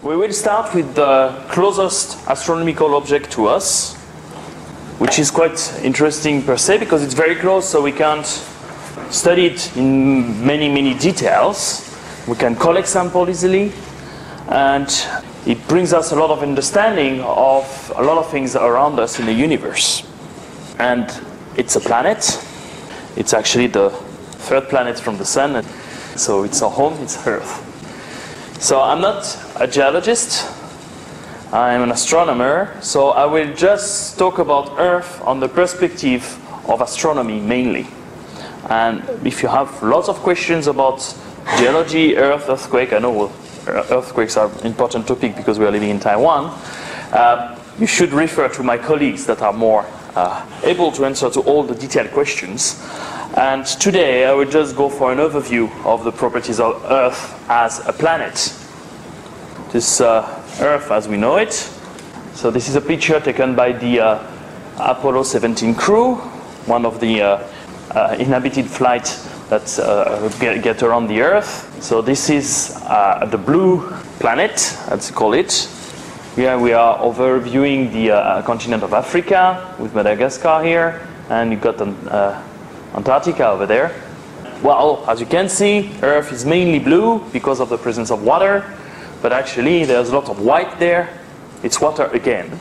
We will start with the closest astronomical object to us, which is quite interesting per se because it's very close, so we can't study it in many details. We can collect samples easily, and it brings us a lot of understanding of a lot of things around us in the universe. And it's a planet. It's actually the third planet from the Sun, so it's our home, it's Earth. So I'm not a geologist, I'm an astronomer, so I will just talk about Earth on the perspective of astronomy mainly. And if you have lots of questions about geology, Earth, earthquake, I know earthquakes are an important topic because we are living in Taiwan, you should refer to my colleagues that are more able to answer to all the detailed questions. And today I will just go for an overview of the properties of Earth as a planet. This Earth as we know it. So this is a picture taken by the Apollo 17 crew, one of the inhabited flights that get around the Earth. So this is the blue planet, as we call it. Here we are overviewing the continent of Africa with Madagascar here, and you've got Antarctica over there. Well, as you can see, Earth is mainly blue because of the presence of water, but actually there's a lot of white there. It's water again.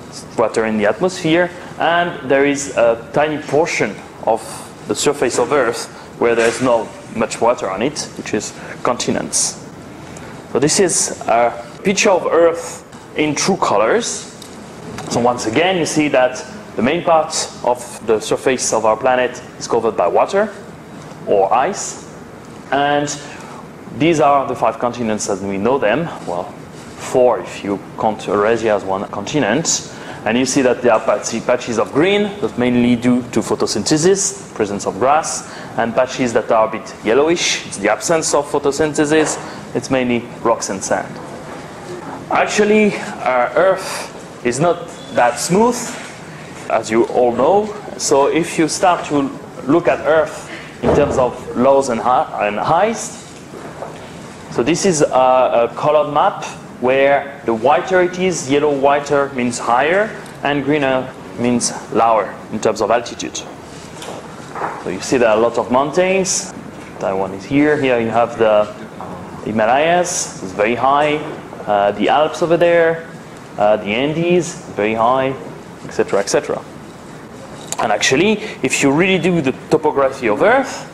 It's water in the atmosphere, and there is a tiny portion of the surface of Earth where there's not much water on it, which is continents. So this is a picture of Earth in true colors. So once again, you see that the main part of the surface of our planet is covered by water or ice, and these are the 5 continents as we know them. Well, 4 if you count Eurasia as one continent. And you see that there are patches of green that mainly due to photosynthesis, presence of grass, and patches that are a bit yellowish. It's the absence of photosynthesis. It's mainly rocks and sand. Actually, Earth is not that smooth, as you all know. So if you start to look at Earth in terms of lows and highs, so this is a colored map where the whiter it is, yellow whiter means higher, and greener means lower in terms of altitude. So you see there are a lot of mountains. Taiwan is here. Here you have the Himalayas, it's very high. The Alps over there, the Andes, very high, etc., etc. And actually, if you really do the topography of Earth,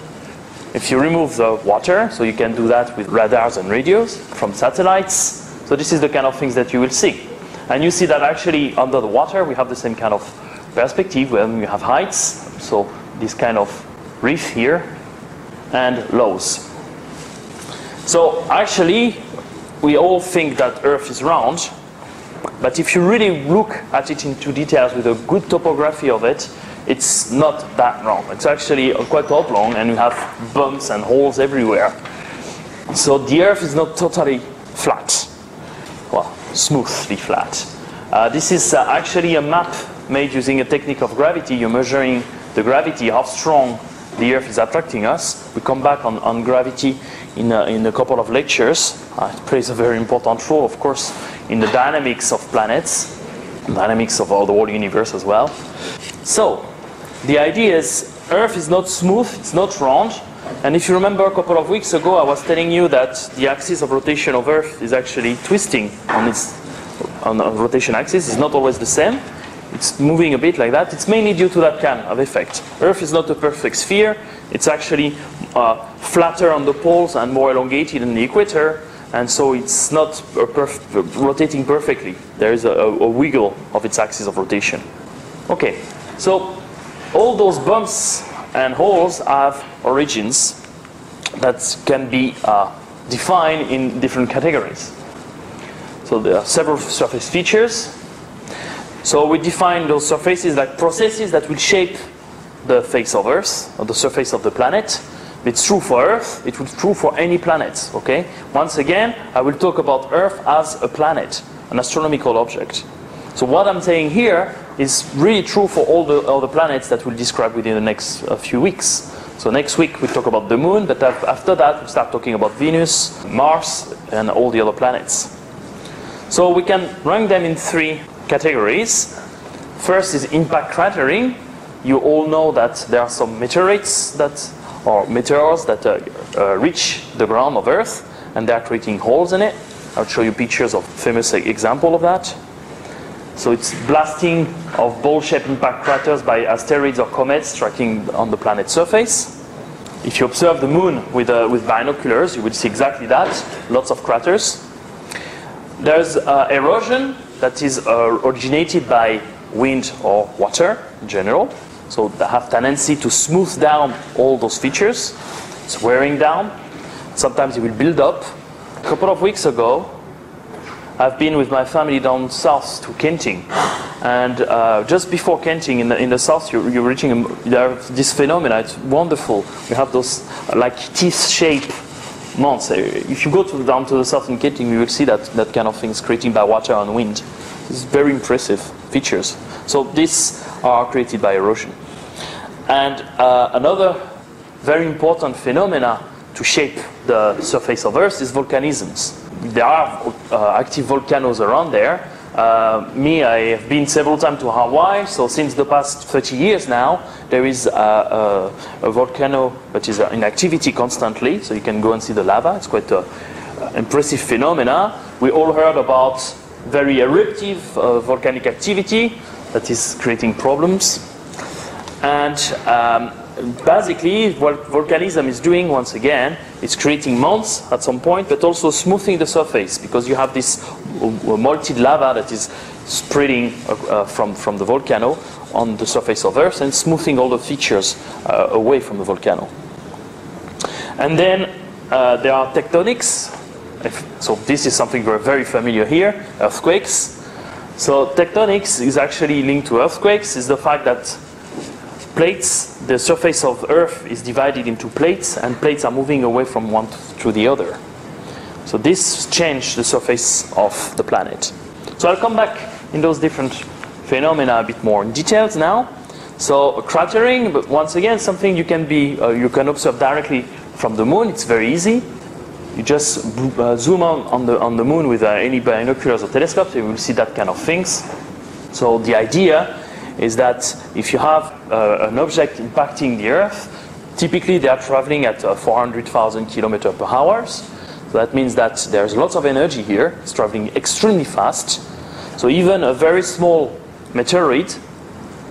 if you remove the water, so you can do that with radars and radios from satellites, so this is the kind of things that you will see. And you see that actually under the water we have the same kind of perspective when you have heights, so this kind of reef here, and lows. So actually, we all think that Earth is round, but if you really look at it into details with a good topography of it, it's not that round. It's actually quite oblong, and you have bumps and holes everywhere. So the Earth is not totally flat, well, smoothly flat. This is actually a map made using a technique of gravity. You're measuring the gravity, how strong the Earth is attracting us. We come back on gravity in a couple of lectures. It plays a very important role, of course, in the dynamics of planets, dynamics of the whole universe as well. So, the idea is Earth is not smooth, it's not round. And if you remember a couple of weeks ago, I was telling you that the axis of rotation of Earth is actually twisting on the rotation axis. It's not always the same. It's moving a bit like that. It's mainly due to that kind of effect. Earth is not a perfect sphere. It's actually flatter on the poles and more elongated in the equator. And so it's not rotating perfectly. There is a wiggle of its axis of rotation. Okay, so all those bumps and holes have origins that can be defined in different categories. So there are several surface features. So we define those surfaces like processes that will shape the face of Earth, or the surface of the planet. It's true for Earth, it will be true for any planet, okay? Once again, I will talk about Earth as a planet, an astronomical object. So what I'm saying here is really true for all the planets that we'll describe within the next few weeks. So next week we talk about the Moon, but after that we start talking about Venus, Mars, and all the other planets. So we can rank them in 3 categories. First is impact cratering. You all know that there are some meteors that reach the ground of Earth, and they are creating holes in it. I'll show you pictures of famous example of that. So it's blasting of ball-shaped impact craters by asteroids or comets striking on the planet's surface. If you observe the moon with binoculars, you will see exactly that, lots of craters. There's erosion that is originated by wind or water in general. So they have tendency to smooth down all those features. It's wearing down. Sometimes it will build up. A couple of weeks ago, I've been with my family down south to Kenting, and just before Kenting, in the south, you're reaching this phenomena. It's wonderful. You have those like teeth-shaped mounts. If you go down to the south in Kenting, you will see that kind of things created by water and wind. It's very impressive features. So these are created by erosion. And another very important phenomena to shape the surface of Earth is volcanisms. There are active volcanoes around there. I have been several times to Hawaii, so since the past 30 years now, there is a volcano that is in activity constantly, so you can go and see the lava. It's quite an impressive phenomena. We all heard about very eruptive volcanic activity that is creating problems. And basically, what volcanism is doing, once again, is creating mounts at some point, but also smoothing the surface, because you have this molten lava that is spreading from the volcano on the surface of Earth and smoothing all the features away from the volcano. And then there are tectonics. So this is something we're very familiar here, earthquakes. So tectonics is actually linked to earthquakes, is the fact that plates, the surface of Earth is divided into plates, and plates are moving away from one to the other. So this changed the surface of the planet. So I'll come back in those different phenomena a bit more in details now. So cratering, but once again, something you can observe directly from the moon. It's very easy. You just zoom on the moon with any binoculars or telescopes, you will see that kind of things. So the idea is that if you have an object impacting the Earth, typically they are traveling at 400,000 kilometers per hour. So that means that there's lots of energy here. It's traveling extremely fast. So even a very small meteorite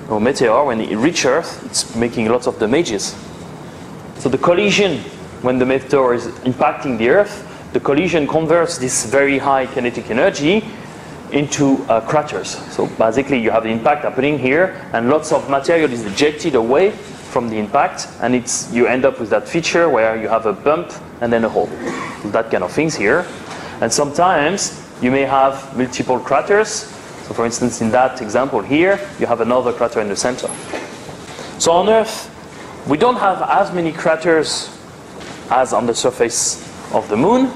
or meteor, when it reaches Earth, it's making lots of damages. So the collision, when the meteor is impacting the Earth, the collision converts this very high kinetic energy into craters. So basically you have the impact happening here, and lots of material is ejected away from the impact, and you end up with that feature where you have a bump and then a hole. So that kind of things here. And sometimes you may have multiple craters. So for instance, in that example here, you have another crater in the center. So on Earth, we don't have as many craters as on the surface of the moon.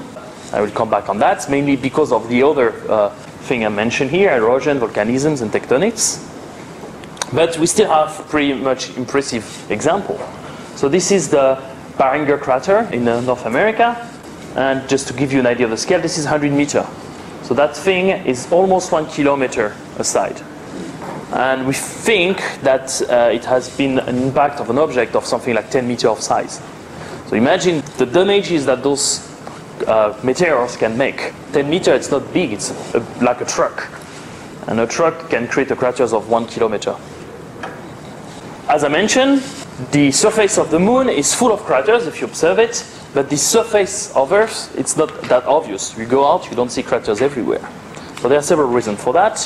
I will come back on that, mainly because of the other thing I mentioned here, erosion, volcanisms, and tectonics. But we still have pretty much impressive example. So this is the Barringer crater in North America. And just to give you an idea of the scale, this is 100 meters. So that thing is almost 1 kilometer aside. And we think that it has been an impact of an object of something like 10 meters of size. So imagine the damages that those meteors can make. 10 meters, it's not big, it's like a truck. And a truck can create a craters of 1 kilometer. As I mentioned, the surface of the moon is full of craters if you observe it, but the surface of Earth, it's not that obvious. You go out, you don't see craters everywhere. So there are several reasons for that.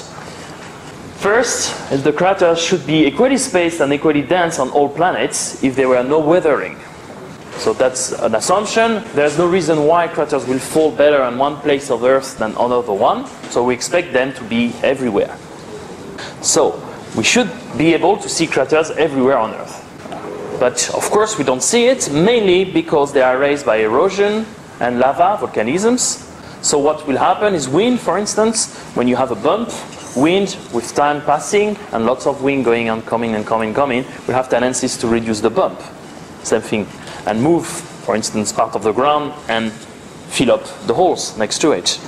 First, the craters should be equally spaced and equally dense on all planets if there were no weathering. So that's an assumption. There's no reason why craters will fall better on one place of Earth than another one. So we expect them to be everywhere. So we should be able to see craters everywhere on Earth. But of course we don't see it, mainly because they are raised by erosion and lava, volcanisms. So what will happen is wind, for instance, when you have a bump, wind with time passing and lots of wind going on, coming and coming, will have tendencies to reduce the bump. Same thing. And move, for instance, part of the ground and fill up the holes next to it.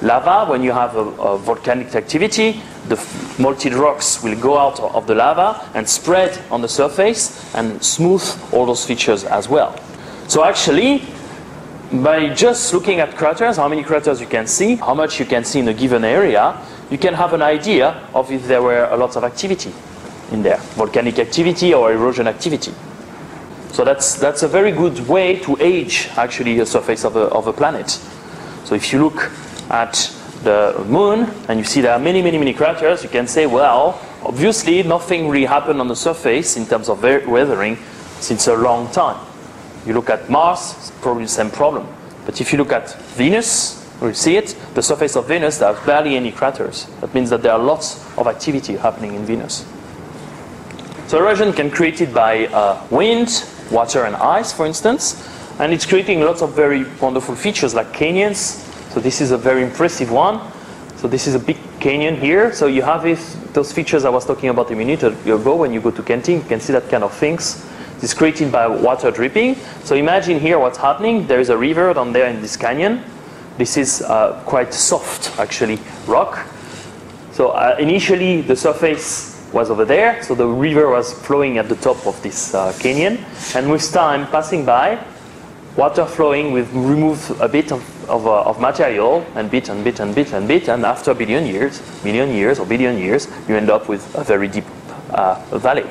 lava, when you have a volcanic activity, the molten rocks will go out of the lava and spread on the surface and smooth all those features as well. So actually, by just looking at craters, how many craters you can see, how much you can see in a given area, you can have an idea of if there were a lot of activity in there, volcanic activity or erosion activity. So that's a very good way to age actually the surface of a planet. So if you look at the moon and you see there are many craters, you can say, well, obviously nothing really happened on the surface in terms of weathering since a long time. You look at Mars, it's probably the same problem. But if you look at Venus, we see it, the surface of Venus, there are barely any craters. That means that there are lots of activity happening in Venus. So erosion can be created by wind, water and ice, for instance, and it's creating lots of very wonderful features like canyons. So this is a very impressive one. So this is a big canyon here. So you have those features I was talking about a minute ago. When you go to Kenting, you can see that kind of things. It's created by water dripping. So imagine here what's happening. There is a river down there in this canyon. This is quite soft, actually, rock. So initially the surface was over there, so the river was flowing at the top of this canyon, and with time passing by, water flowing will remove a bit of material, and bit, and after a million years or billion years, you end up with a very deep valley.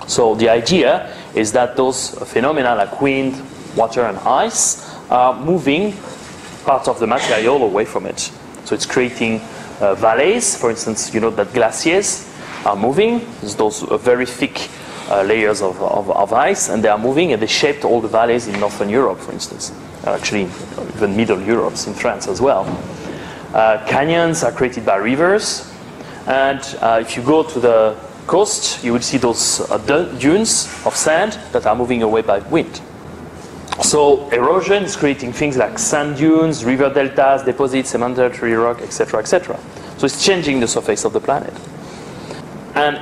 So the idea is that those phenomena like wind, water and ice are moving part of the material away from it. So it's creating valleys, for instance, you know that glaciers are moving. There's those very thick layers of ice, and they are moving, and they shaped all the valleys in Northern Europe, for instance. Actually, even Middle Europe, in France as well. Canyons are created by rivers, and if you go to the coast, you will see those dunes of sand that are moving away by wind. So erosion is creating things like sand dunes, river deltas, deposits, sedimentary rock, etc., etc. So it's changing the surface of the planet. And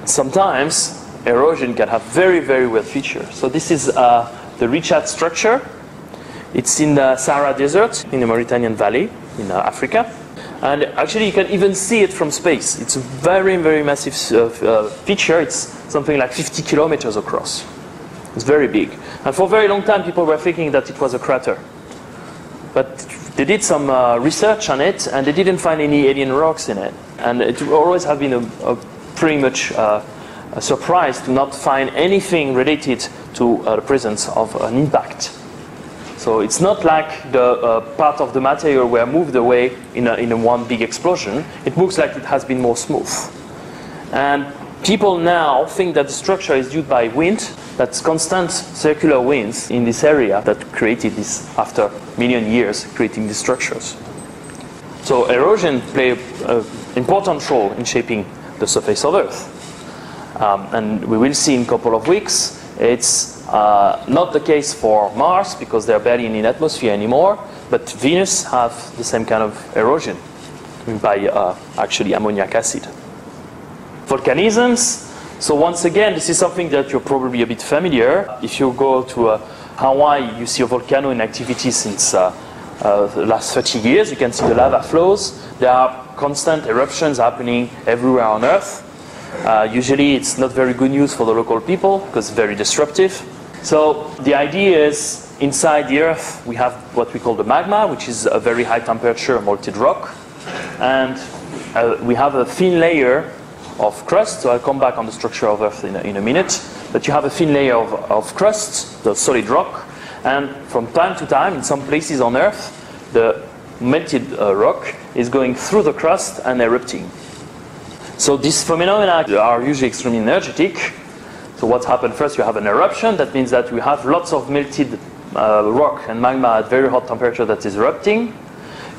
sometimes erosion can have very weird features. So this is the Richat structure. It's in the Sahara Desert in the Mauritanian Valley in Africa. And actually you can even see it from space. It's a very massive feature. It's something like 50 kilometers across. It's very big. And for a very long time people were thinking that it was a crater. But they did some research on it, and they didn't find any alien rocks in it. And it always has been a pretty much a surprise to not find anything related to the presence of an impact. So it's not like the part of the material were moved away in a one big explosion. It looks like it has been more smooth. And people now think that the structure is due by wind. That's constant circular winds in this area that created this after a million years, creating these structures. So erosion plays an important role in shaping the surface of Earth. And we will see in a couple of weeks, it's not the case for Mars because they're barely in the atmosphere anymore, but Venus have the same kind of erosion by actually ammoniac acid. Volcanisms. So once again, this is something that you're probably a bit familiar. If you go to Hawaii, you see a volcano in activity since the last 30 years. You can see the lava flows. There are constant eruptions happening everywhere on Earth. Usually it's not very good news for the local people because it's very disruptive. So the idea is inside the Earth we have what we call the magma, which is a very high temperature molten rock. And we have a thin layer of crust. So I'll come back on the structure of Earth in a minute. But you have a thin layer of crust, the solid rock. And from time to time, in some places on Earth, the melted rock is going through the crust and erupting. So these phenomena are usually extremely energetic. So what happens first, you have an eruption. That means that we have lots of melted rock and magma at very hot temperature that is erupting.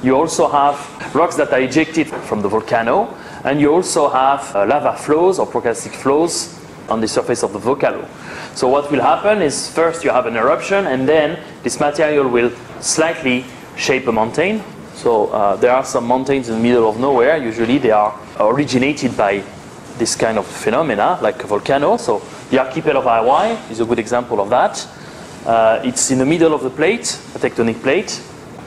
You also have rocks that are ejected from the volcano. And you also have lava flows or progressive flows on the surface of the volcano. So what will happen is first you have an eruption, and then this material will slightly shape a mountain. So there are some mountains in the middle of nowhere. Usually they are originated by this kind of phenomena, like a volcano. So the archipelago of Hawaii is a good example of that. It's in the middle of the plate, a tectonic plate.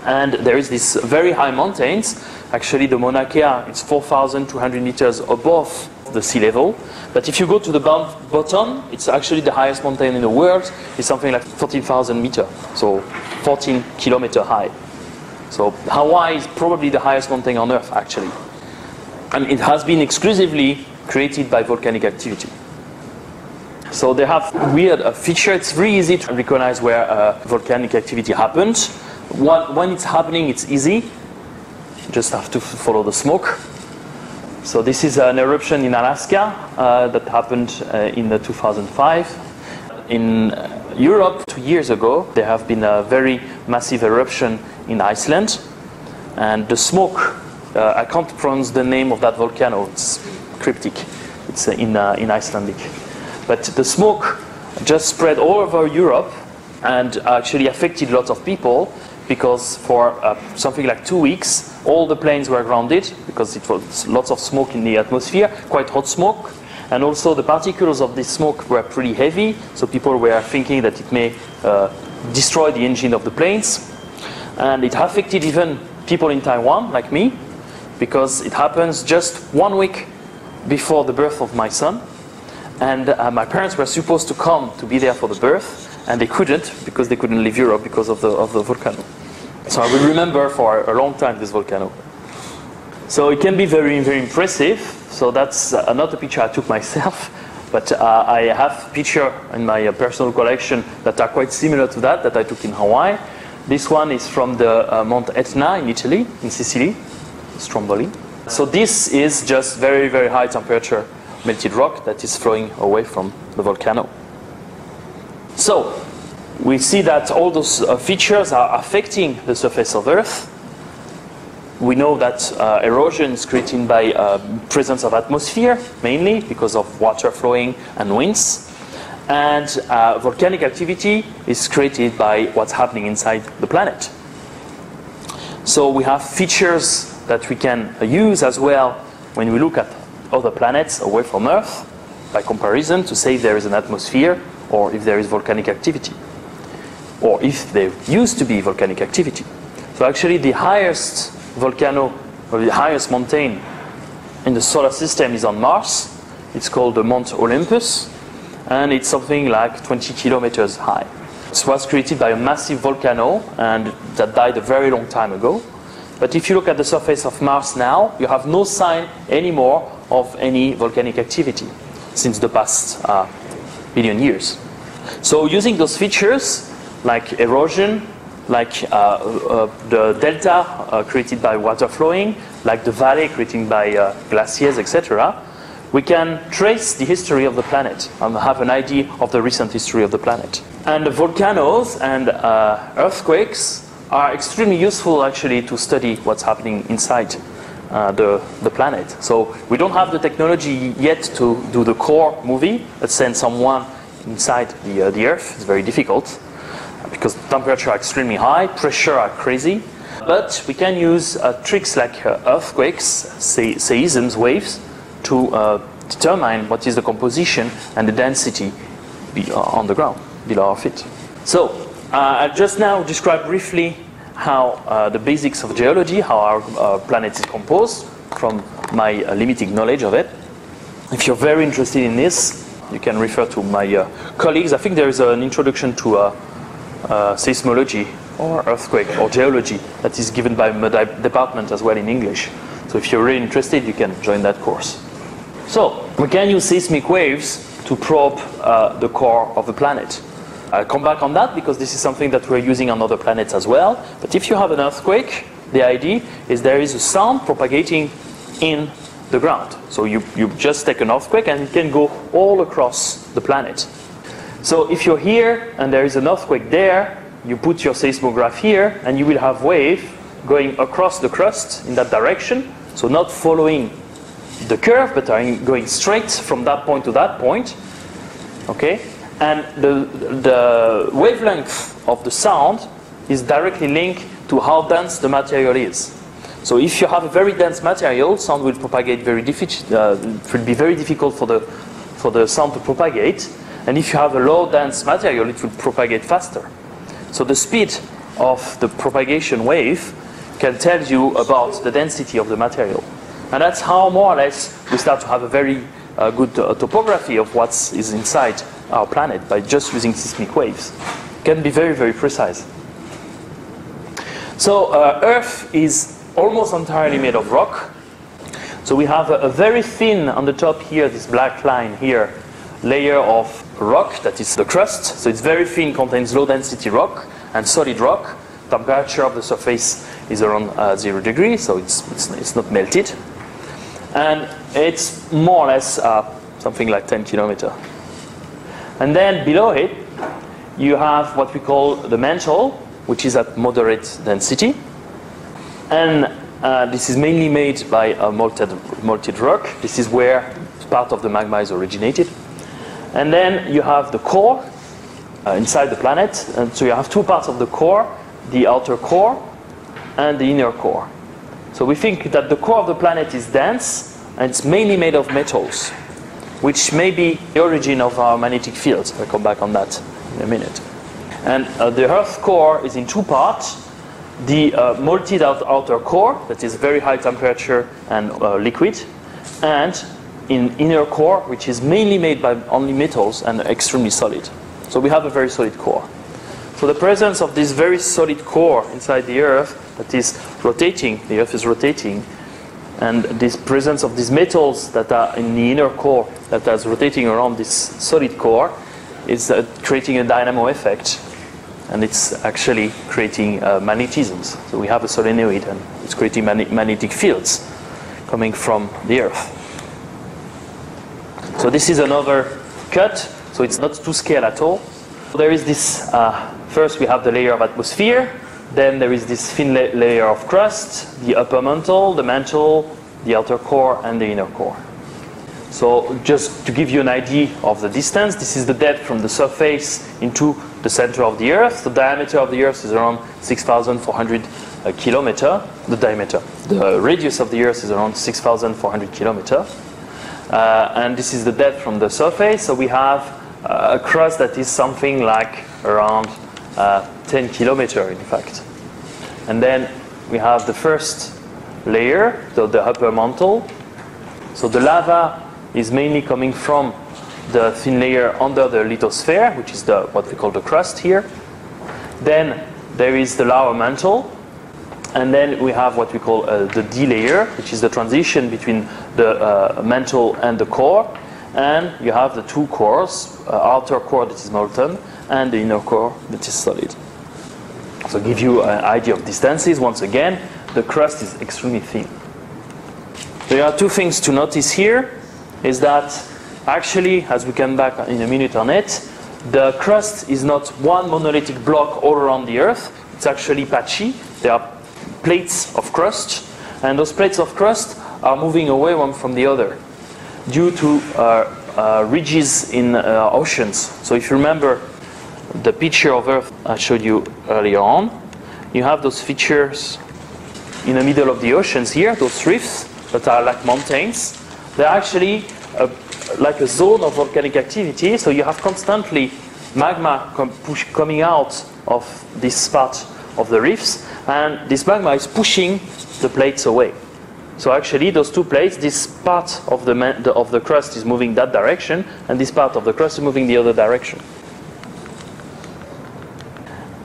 And there is this very high mountains. Actually, the Mauna Kea is 4,200 meters above the sea level. But if you go to the bottom, it's actually the highest mountain in the world. It's something like 14,000 meters, so 14 kilometers high. So Hawaii is probably the highest mountain on Earth, actually. And it has been exclusively created by volcanic activity. So they have weird feature. It's very easy to recognize where volcanic activity happened. When it's happening, it's easy. You just have to follow the smoke. So this is an eruption in Alaska that happened in 2005. In Europe, 2 years ago, there have been a very massive eruption in Iceland. And the smoke, I can't pronounce the name of that volcano. It's cryptic. It's in Icelandic. But the smoke just spread all over Europe and actually affected lots of people, because for something like 2 weeks, all the planes were grounded because it was lots of smoke in the atmosphere, quite hot smoke. And also the particles of this smoke were pretty heavy, so people were thinking that it may destroy the engine of the planes. And it affected even people in Taiwan, like me, because it happens just 1 week before the birth of my son. And my parents were supposed to come to be there for the birth, and they couldn't, because they couldn't leave Europe because of the volcano. So I will remember for a long time this volcano. So it can be very, very impressive. So that's not a picture I took myself, but I have pictures in my personal collection that are quite similar to that I took in Hawaii. This one is from the Mount Etna in Italy, in Sicily, Stromboli. So this is just very, very high temperature melted rock that is flowing away from the volcano. So we see that all those features are affecting the surface of Earth. We know that erosion is created by presence of atmosphere, mainly because of water flowing and winds. And volcanic activity is created by what's happening inside the planet. So we have features that we can use as well when we look at other planets away from Earth, by comparison, to say if there is an atmosphere or if there is volcanic activity, or if there used to be volcanic activity. So actually the highest volcano, or the highest mountain in the solar system is on Mars. It's called the Mount Olympus, and it's something like 20 kilometers high. It was created by a massive volcano and that died a very long time ago. But if you look at the surface of Mars now, you have no sign anymore of any volcanic activity since the past billion years. So using those features, like erosion, like the delta created by water flowing, like the valley created by glaciers, etc., we can trace the history of the planet and have an idea of the recent history of the planet. And the volcanoes and earthquakes are extremely useful actually to study what's happening inside the planet. So we don't have the technology yet to do the core movie, let's send someone inside the Earth. It's very difficult because temperature are extremely high, pressure are crazy. But we can use tricks like earthquakes, seisms, waves, to determine what is the composition and the density on the ground, below our feet. So I just now described briefly how the basics of geology, how our planet is composed, from my limited knowledge of it. If you're very interested in this, you can refer to my colleagues. I think there is an introduction to seismology or earthquake or geology that is given by my department as well in English. So if you're really interested, you can join that course. So we can use seismic waves to probe the core of the planet. I'll come back on that because this is something that we're using on other planets as well. But if you have an earthquake, the idea is there is a sound propagating in the ground. So you just take an earthquake and it can go all across the planet. So if you're here and there is an earthquake there, you put your seismograph here and you will have wave going across the crust in that direction. So not following the curve, but going straight from that point to that point. Okay? And the wavelength of the sound is directly linked to how dense the material is. So if you have a very dense material, sound will propagate very difficult. It will be very difficult for the sound to propagate. And if you have a low dense material, it will propagate faster. So the speed of the propagation wave can tell you about the density of the material. And that's how more or less we start to have a very good topography of what is inside our planet by just using seismic waves. It can be very, very precise. So Earth is almost entirely made of rock. So we have a very thin, on the top here, this black line here, layer of rock, that is the crust. So it's very thin, contains low density rock and solid rock. Temperature of the surface is around 0 degrees, so it's not melted. And it's more or less something like 10 kilometers. And then below it, you have what we call the mantle, which is at moderate density. And this is mainly made by a molten rock. This is where part of the magma is originated. And then you have the core inside the planet. And so you have two parts of the core, the outer core and the inner core. So we think that the core of the planet is dense and it's mainly made of metals, which may be the origin of our magnetic fields. I'll come back on that in a minute. And the Earth core is in two parts. The molten outer core, that is very high temperature and liquid, and in inner core, which is mainly made by only metals and extremely solid. So we have a very solid core. So the presence of this very solid core inside the Earth that is rotating, the Earth is rotating, and this presence of these metals that are in the inner core that is rotating around this solid core is creating a dynamo effect. And it's actually creating magnetisms. So we have a solenoid and it's creating magnetic fields coming from the Earth. So this is another cut, so it's not to scale at all. So there is this, first we have the layer of atmosphere, then there is this thin layer of crust, the upper mantle, the outer core, and the inner core. So just to give you an idea of the distance, this is the depth from the surface into the center of the Earth. The diameter of the Earth is around 6,400 kilometers. The radius of the Earth is around 6,400 kilometers. And this is the depth from the surface. So we have a crust that is something like around 10 kilometers, in fact. And then we have the first layer, so the upper mantle. So the lava is mainly coming from the thin layer under the lithosphere, which is what we call the crust here. Then there is the lower mantle, and then we have what we call the D layer, which is the transition between the mantle and the core. And you have the two cores, outer core that is molten and the inner core that is solid. So give you an idea of distances. Once again, the crust is extremely thin. There are two things to notice here, is that actually, as we come back in a minute on it, the crust is not one monolithic block all around the Earth. It's actually patchy. There are plates of crust, and those plates of crust are moving away one from the other due to ridges in oceans. So if you remember the picture of Earth I showed you earlier on, you have those features in the middle of the oceans here, those rifts that are like mountains. They're actually like a zone of volcanic activity, so you have constantly magma coming out of this part of the rifts, and this magma is pushing the plates away. So actually those two plates, this part of the crust is moving that direction, and this part of the crust is moving the other direction.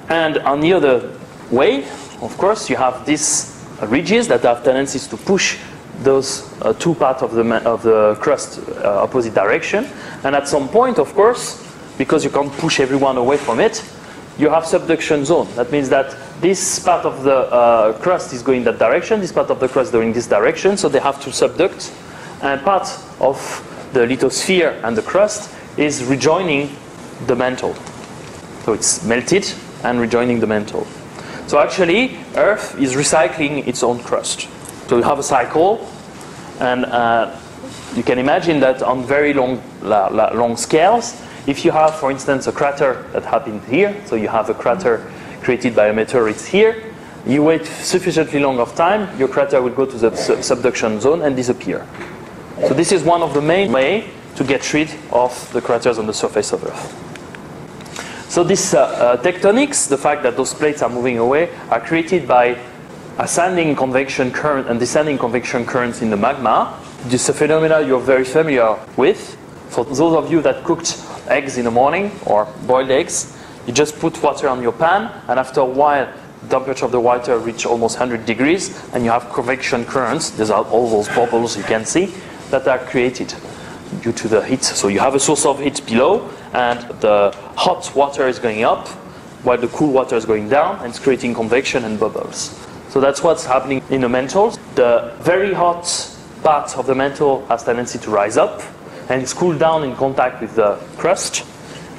And on the other way, of course, you have these ridges that have tendencies to push those two parts of the crust opposite direction. And at some point, of course, because you can't push everyone away from it, you have subduction zone. That means that this part of the crust is going that direction, this part of the crust going this direction, so they have to subduct. And part of the lithosphere and the crust is rejoining the mantle. So it's melted and rejoining the mantle. So actually, Earth is recycling its own crust. So you have a cycle, and you can imagine that on very long scales, if you have, for instance, a crater that happened here, so you have a crater created by a meteorite here, you wait sufficiently long of time, your crater will go to the subduction zone and disappear. So this is one of the main ways to get rid of the craters on the surface of Earth. So this tectonics, the fact that those plates are moving away, are created by ascending convection current and descending convection currents in the magma. This is a phenomena you're very familiar with. For those of you that cooked eggs in the morning or boiled eggs, you just put water on your pan, and after a while, the temperature of the water reaches almost 100 degrees, and you have convection currents. There's all those bubbles you can see that are created due to the heat. So you have a source of heat below, and the hot water is going up, while the cool water is going down, and it's creating convection and bubbles. So that's what's happening in the mantle. The very hot part of the mantle has tendency to rise up, and it's cooled down in contact with the crust,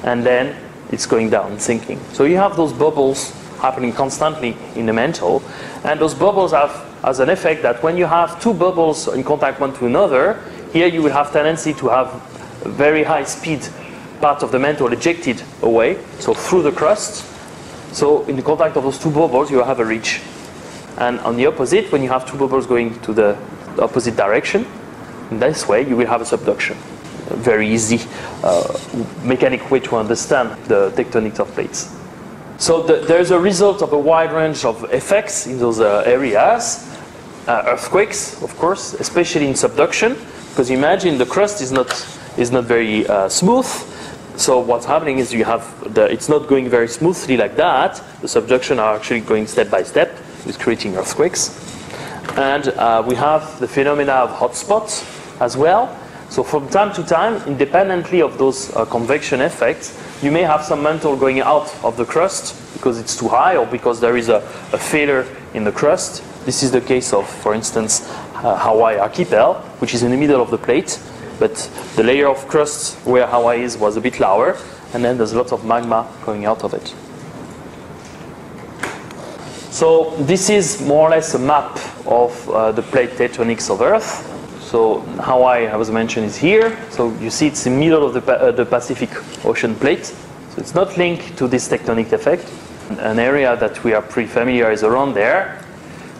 and then it's going down, sinking. So you have those bubbles happening constantly in the mantle, and those bubbles have as an effect that when you have two bubbles in contact one to another, here you will have tendency to have a very high speed part of the mantle ejected away, so through the crust. So in the contact of those two bubbles, you have a ridge. And on the opposite, when you have two bubbles going to the opposite direction, in this way you will have a subduction. A very easy mechanic way to understand the tectonics of plates. So there's a result of a wide range of effects in those areas. Earthquakes, of course, especially in subduction, because imagine the crust is not very smooth. So what's happening is you have it's not going very smoothly like that. The subduction are actually going step by step, with creating earthquakes. And we have the phenomena of hotspots as well. So from time to time, independently of those convection effects, you may have some mantle going out of the crust because it's too high or because there is a failure in the crust. This is the case of, for instance, Hawaii archipel, which is in the middle of the plate, but the layer of crust where Hawaii is was a bit lower, and then there's a lot of magma going out of it. So this is more or less a map of the plate tectonics of Earth. So Hawaii, as I mentioned, is here. So you see it's in the middle of the Pacific Ocean plate. So it's not linked to this tectonic effect. An area that we are pretty familiar is around there.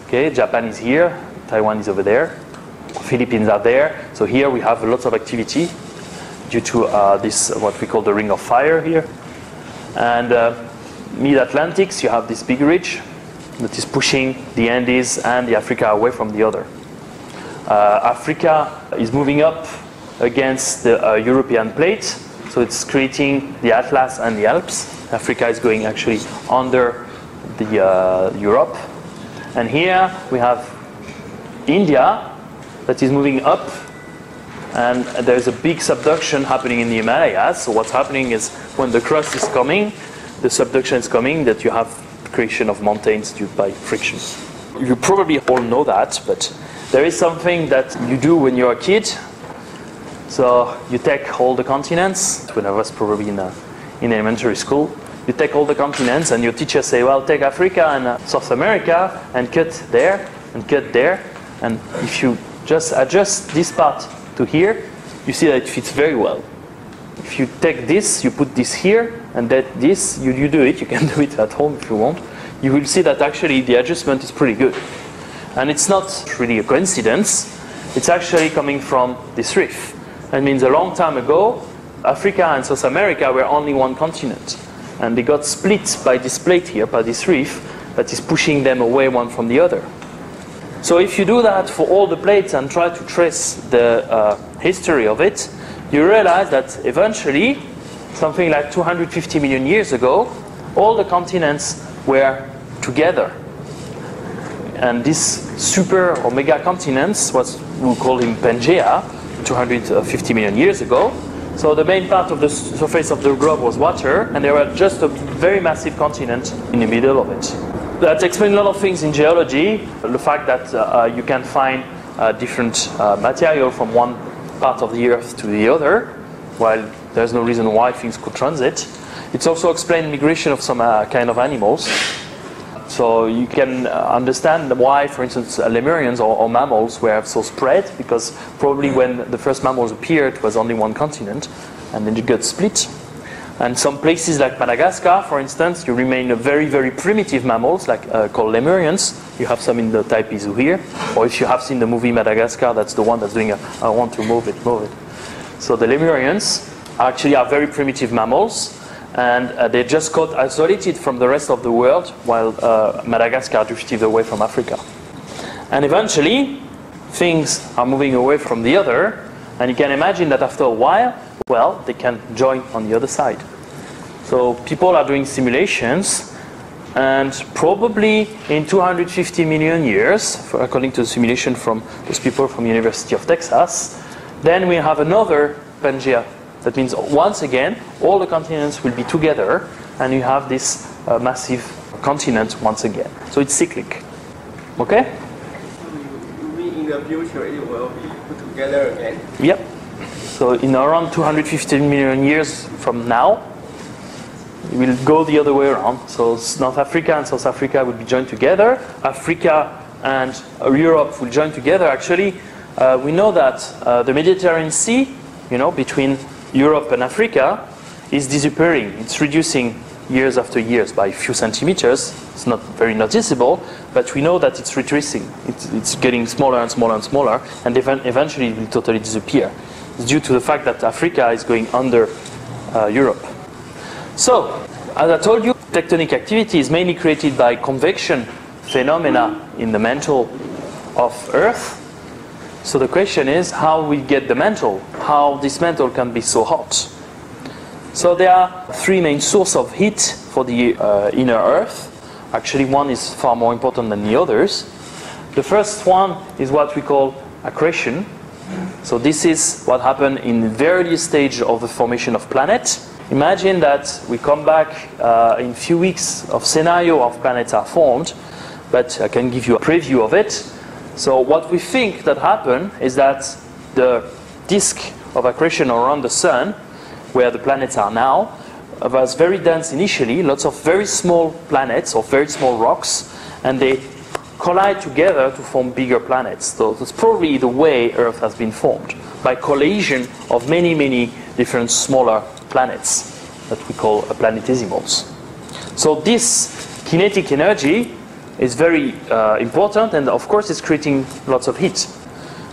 Okay, Japan is here, Taiwan is over there, Philippines are there. So here we have lots of activity due to this, what we call the ring of fire here. And mid-Atlantics, you have this big ridge that is pushing the Andes and the Africa away from the other. Africa is moving up against the European plate, so it's creating the Atlas and the Alps. Africa is going actually under the Europe. And here we have India that is moving up, and there's a big subduction happening in the Himalayas. So what's happening is when the crust is coming, the subduction is coming, that you have creation of mountains due by friction. You probably all know that, but there is something that you do when you're a kid. So you take all the continents. When I was probably in elementary school, you take all the continents, and your teacher say, well, take Africa and South America and cut there and cut there. And if you just adjust this part to here, you see that it fits very well. If you take this, you put this here, and that this, you do it. You can do it at home if you want. You will see that actually the adjustment is pretty good. And it's not really a coincidence. It's actually coming from this reef. That means a long time ago, Africa and South America were only one continent. And they got split by this plate here, by this reef, that is pushing them away one from the other. So if you do that for all the plates and try to trace the history of it, you realize that eventually, something like 250 million years ago, all the continents were together. And this super or mega continents, we call him Pangea, 250 million years ago. So the main part of the surface of the globe was water, and there were just a very massive continent in the middle of it. That explains a lot of things in geology. The fact that you can find different material from one part of the Earth to the other, while there's no reason why things could transit. It's also explained migration of some kind of animals. So you can understand why, for instance, lemurians or mammals were so spread, because probably when the first mammals appeared, it was only one continent, and then it got split. And some places like Madagascar, for instance, you remain a very, very primitive mammals, like called lemurians. You have some in the Taipei Zoo here. Or if you have seen the movie Madagascar, that's the one that's doing I want to move it. So the lemurians actually are very primitive mammals. and they just got isolated from the rest of the world, while Madagascar drifted away from Africa. And eventually, things are moving away from the other, and you can imagine that after a while, well, they can join on the other side. So people are doing simulations, and probably in 250 million years, according to the simulation from those people from University of Texas, then we have another Pangea. That means once again, all the continents will be together, and you have this massive continent once again. So it's cyclic. Okay? In the future, it will be put together again? Yep. So in around 250 million years from now, it will go the other way around. So North Africa and South Africa will be joined together. Africa and Europe will join together. Actually, we know that the Mediterranean Sea, between Europe and Africa, is disappearing. It's reducing years after years by a few centimeters. It's not very noticeable, but we know that it's retracing. It's getting smaller and smaller and smaller, and eventually it will totally disappear. It's due to the fact that Africa is going under Europe. So, as I told you, tectonic activity is mainly created by convection phenomena in the mantle of Earth. So the question is how we get the mantle, how this mantle can be so hot. So there are three main sources of heat for the inner Earth. Actually, one is far more important than the others. The first one is what we call accretion. So this is what happened in the very early stage of the formation of planets. Imagine that we come back in a few weeks of scenario of planets are formed, but I can give you a preview of it. So what we think that happened is that the disk of accretion around the Sun, where the planets are now, was very dense initially, lots of very small planets or very small rocks, and they collide together to form bigger planets. So that's probably the way Earth has been formed, by collision of many, many different smaller planets that we call planetesimals. So this kinetic energy is very important, and of course it's creating lots of heat.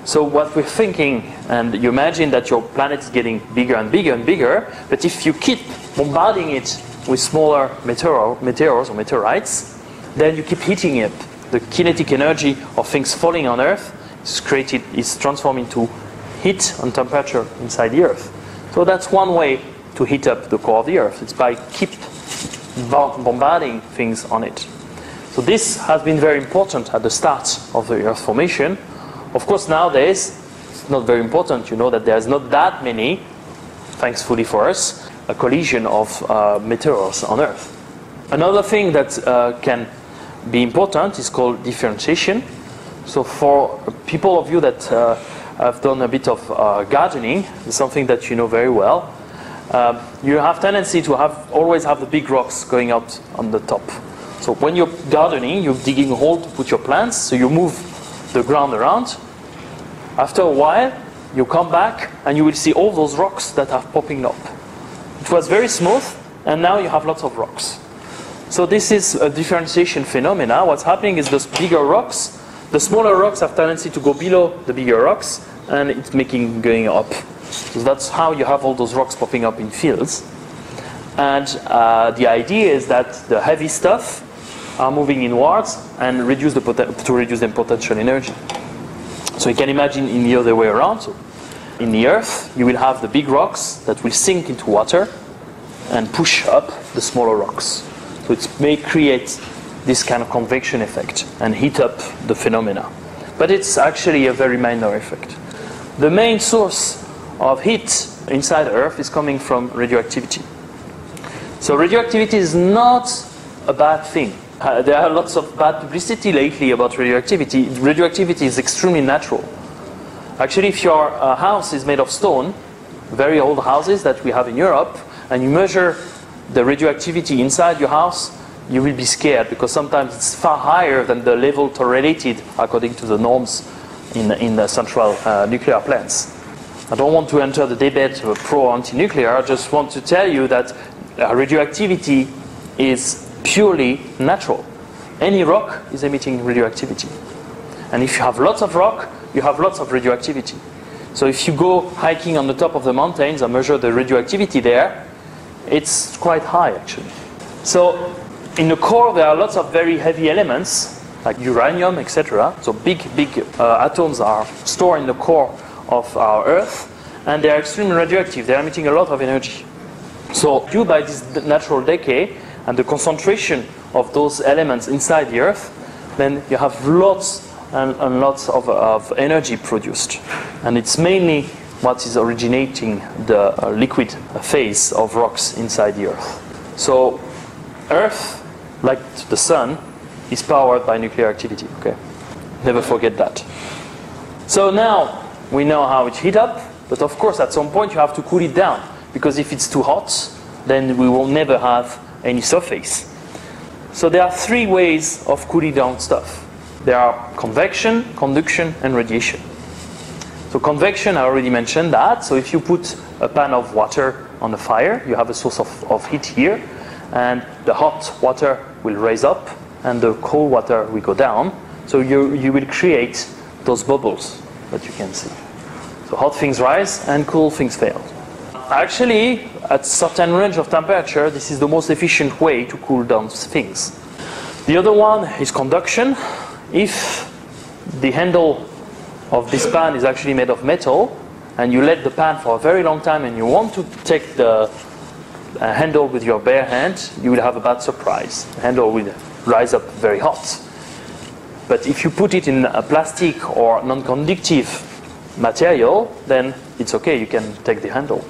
So what we're thinking, and you imagine that your planet is getting bigger and bigger and bigger, but if you keep bombarding it with smaller meteors or meteorites, then you keep heating it. The kinetic energy of things falling on Earth is transformed into heat and temperature inside the Earth. So that's one way to heat up the core of the Earth. It's by keep bombarding things on it. So this has been very important at the start of the Earth formation. Of course, nowadays, it's not very important. You know that there's not that many, thankfully for us, a collision of meteors on Earth. Another thing that can be important is called differentiation. So for people of you that have done a bit of gardening, it's something that you know very well, you have tendency to always have the big rocks going out on the top. So when you're gardening, you're digging a hole to put your plants, so you move the ground around. After a while, you come back and you will see all those rocks that are popping up. It was very smooth, and now you have lots of rocks. So this is a differentiation phenomena. What's happening is those bigger rocks, the smaller rocks have tendency to go below the bigger rocks, and it's going up. So that's how you have all those rocks popping up in fields. And the idea is that the heavy stuff are moving inwards and to reduce the potential energy. So you can imagine in the other way around. So in the Earth, you will have the big rocks that will sink into water and push up the smaller rocks. So it may create this kind of convection effect and heat up the phenomena. But it's actually a very minor effect. The main source of heat inside Earth is coming from radioactivity. So radioactivity is not a bad thing. There are lots of bad publicity lately about radioactivity. Radioactivity is extremely natural. Actually, if your house is made of stone, very old houses that we have in Europe, and you measure the radioactivity inside your house, you will be scared because sometimes it's far higher than the level tolerated according to the norms in the central nuclear plants. I don't want to enter the debate of pro or anti-nuclear. I just want to tell you that radioactivity is purely natural. Any rock is emitting radioactivity. And if you have lots of rock, you have lots of radioactivity. So if you go hiking on the top of the mountains and measure the radioactivity there, it's quite high actually. So in the core there are lots of very heavy elements like uranium, etc. So big atoms are stored in the core of our Earth, and they are extremely radioactive. They are emitting a lot of energy. So due by this natural decay and the concentration of those elements inside the Earth, then you have lots and lots of energy produced. And it's mainly what is originating the liquid phase of rocks inside the Earth. So Earth, like the Sun, is powered by nuclear activity. Okay, never forget that. So now we know how it heats up, but of course at some point you have to cool it down, because if it's too hot, then we will never have any surface. So there are three ways of cooling down stuff. There are convection, conduction, and radiation. So convection, I already mentioned that. So if you put a pan of water on the fire, you have a source of heat here, and the hot water will raise up, and the cold water will go down. So you will create those bubbles that you can see. So hot things rise and cool things fall. Actually, at a certain range of temperature, this is the most efficient way to cool down things. The other one is conduction. If the handle of this pan is actually made of metal, and you let the pan for a very long time, and you want to take the handle with your bare hand, you will have a bad surprise. The handle will rise up very hot. But if you put it in a plastic or non-conductive material, then it's okay, you can take the handle.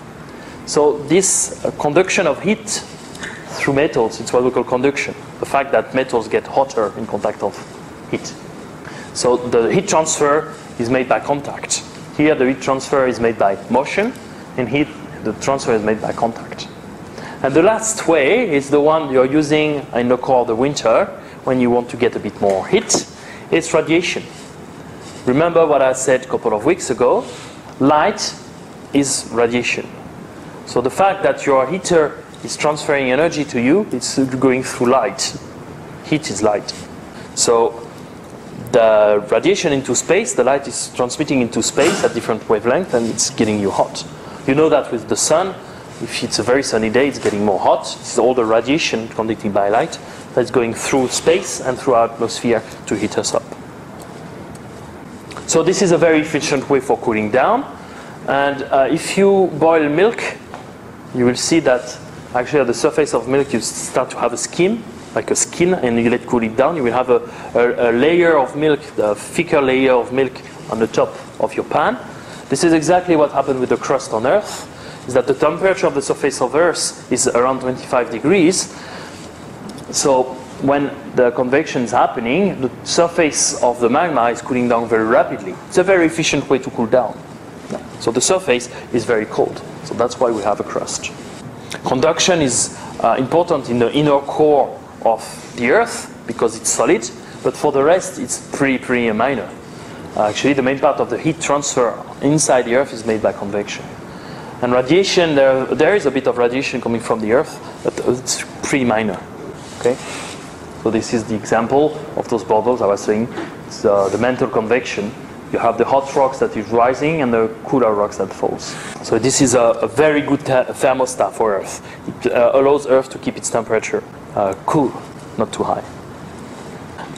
So this conduction of heat through metals, it's what we call conduction. The fact that metals get hotter in contact of heat. So the heat transfer is made by contact. Here the heat transfer is made by motion, and here the transfer is made by contact. And the last way is the one you're using in the core of the winter when you want to get a bit more heat. It's radiation. Remember what I said a couple of weeks ago, light is radiation. So the fact that your heater is transferring energy to you, it's going through light. Heat is light. So the radiation into space, the light is transmitting into space at different wavelengths, and it's getting you hot. You know that with the sun, if it's a very sunny day, it's getting more hot. This is all the radiation conducted by light that's going through space and through our atmosphere to heat us up. So this is a very efficient way for cooling down. And if you boil milk, you will see that actually at the surface of milk you start to have a skin, like a skin, and you let cool it down. You will have a layer of milk, a thicker layer of milk on the top of your pan. This is exactly what happened with the crust on Earth, is that the temperature of the surface of Earth is around 25 degrees. So when the convection is happening, the surface of the magma is cooling down very rapidly. It's a very efficient way to cool down. So the surface is very cold. So that's why we have a crust. Conduction is important in the inner core of the Earth because it's solid, but for the rest it's pretty minor. Actually, the main part of the heat transfer inside the Earth is made by convection. And radiation, there is a bit of radiation coming from the Earth, but it's pretty minor. Okay? So this is the example of those bubbles I was saying. It's the mantle convection. You have the hot rocks that is rising and the cooler rocks that falls. So this is a very good thermostat for Earth. It allows Earth to keep its temperature cool, not too high.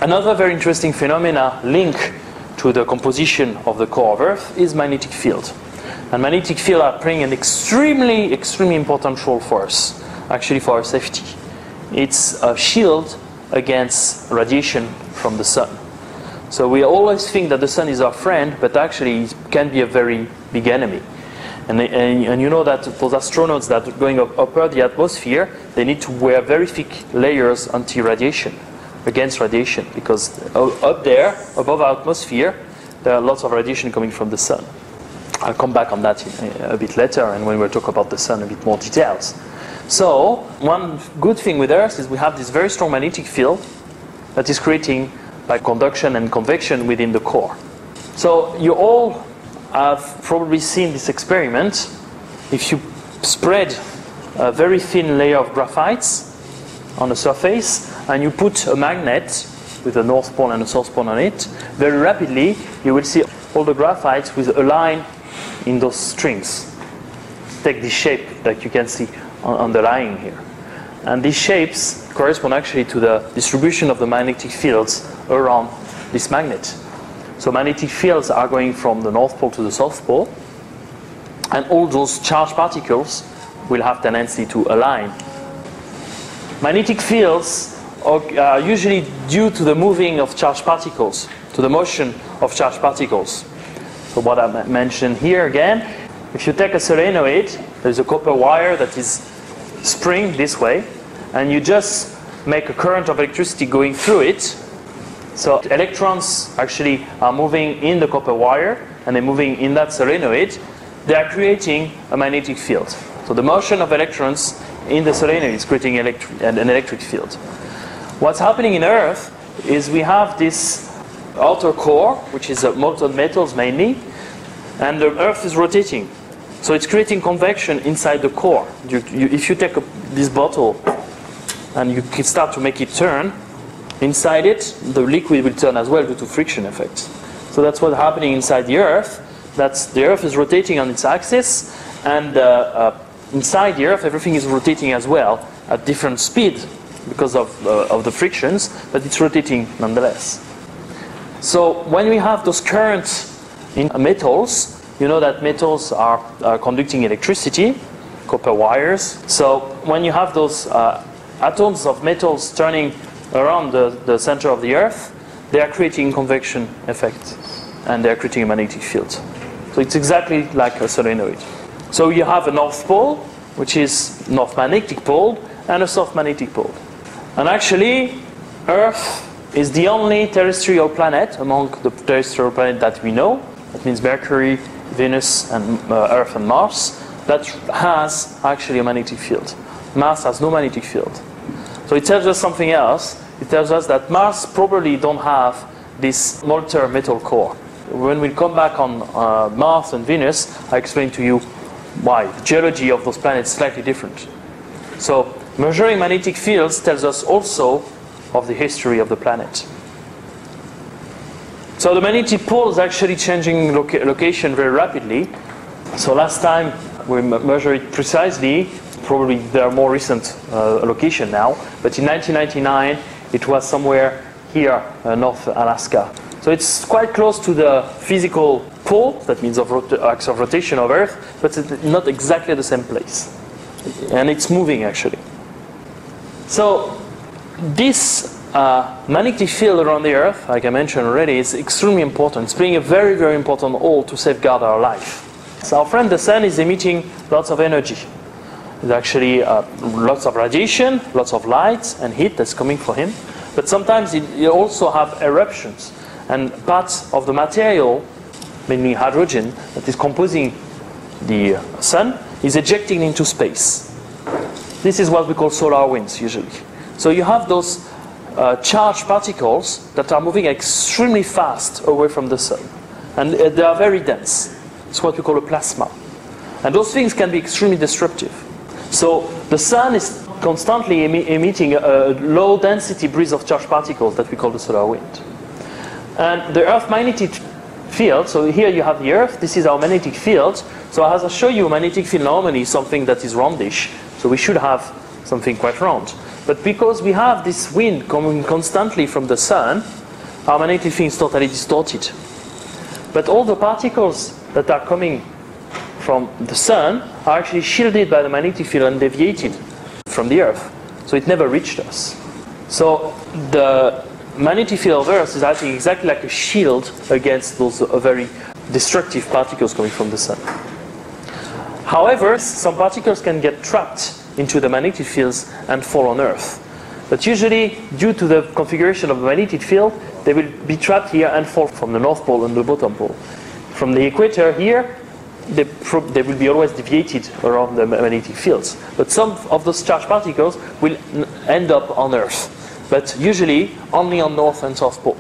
Another very interesting phenomena linked to the composition of the core of Earth is magnetic field. And magnetic field are playing an extremely important role for us, actually for our safety. It's a shield against radiation from the sun. So we always think that the sun is our friend, but actually it can be a very big enemy. And you know that those astronauts that are going up the atmosphere, they need to wear very thick layers anti-radiation, against radiation, because up there, above our atmosphere, there are lots of radiation coming from the sun. I'll come back on that a bit later, and when we'll talk about the sun, a bit more details. So one good thing with Earth is we have this very strong magnetic field that is creating by conduction and convection within the core. So you all have probably seen this experiment. If you spread a very thin layer of graphites on the surface and you put a magnet with a north pole and a south pole on it, very rapidly you will see all the graphites with a line in those strings. Take the shape that you can see underlying here. And these shapes correspond actually to the distribution of the magnetic fields around this magnet. So magnetic fields are going from the North Pole to the South Pole, and all those charged particles will have tendency to align. Magnetic fields are usually due to the moving of charged particles, to the motion of charged particles. So what I mentioned here again, if you take a solenoid, there's a copper wire that is spring this way, and you just make a current of electricity going through it. So electrons actually are moving in the copper wire, and they're moving in that solenoid. They are creating a magnetic field. So the motion of electrons in the solenoid is creating an electric field. What's happening in Earth is we have this outer core, which is molten metals mainly, and the Earth is rotating. So it's creating convection inside the core. If you take this bottle and you can start to make it turn, inside it, the liquid will turn as well due to friction effects. So that's what's happening inside the Earth. The Earth is rotating on its axis, and inside the Earth everything is rotating as well at different speed because of the frictions, but it's rotating nonetheless. So when we have those currents in metals, you know that metals are conducting electricity, copper wires. So when you have those atoms of metals turning around the center of the Earth, they are creating convection effect, and they are creating a magnetic field. So it's exactly like a solenoid. So you have a North Pole, which is North Magnetic Pole, and a South Magnetic Pole. And actually, Earth is the only terrestrial planet among the terrestrial planets that we know. That means Mercury, Venus, and Earth and Mars, that has actually a magnetic field. Mars has no magnetic field. So it tells us something else. It tells us that Mars probably don't have this molten metal core. When we come back on Mars and Venus, I explain to you why. The geology of those planets is slightly different. So measuring magnetic fields tells us also of the history of the planet. So the magnetic pole is actually changing location very rapidly. So last time we measured it precisely, probably there are more recent location now, but in 1999 it was somewhere here, North Alaska. So it's quite close to the physical pole, that means of axis of rotation of Earth, but it's not exactly the same place. And it's moving actually. So this magnetic field around the Earth, like I mentioned already, is extremely important. It's playing a very, very important role to safeguard our life. So our friend the Sun is emitting lots of energy. There's actually lots of radiation, lots of light and heat that's coming from him. But sometimes you also have eruptions. And parts of the material, mainly hydrogen, that is composing the Sun, is ejecting into space. This is what we call solar winds, usually. So you have those charged particles that are moving extremely fast away from the Sun. And they are very dense. It's what we call a plasma. And those things can be extremely disruptive. So the Sun is constantly emitting a low-density breeze of charged particles that we call the solar wind. And the Earth magnetic field, so here you have the Earth, this is our magnetic field. So as I show you, magnetic field normally is something that is roundish, so we should have something quite round. But because we have this wind coming constantly from the Sun, our magnetic field is totally distorted. But all the particles that are coming from the Sun are actually shielded by the magnetic field and deviated from the Earth. So it never reached us. So the magnetic field of Earth is acting exactly like a shield against those very destructive particles coming from the Sun. However, some particles can get trapped into the magnetic fields and fall on Earth. But usually, due to the configuration of the magnetic field, they will be trapped here and fall from the North Pole and the bottom pole. From the equator here, they will be always deviated around the magnetic fields. But some of those charged particles will end up on Earth, but usually only on North and South Pole.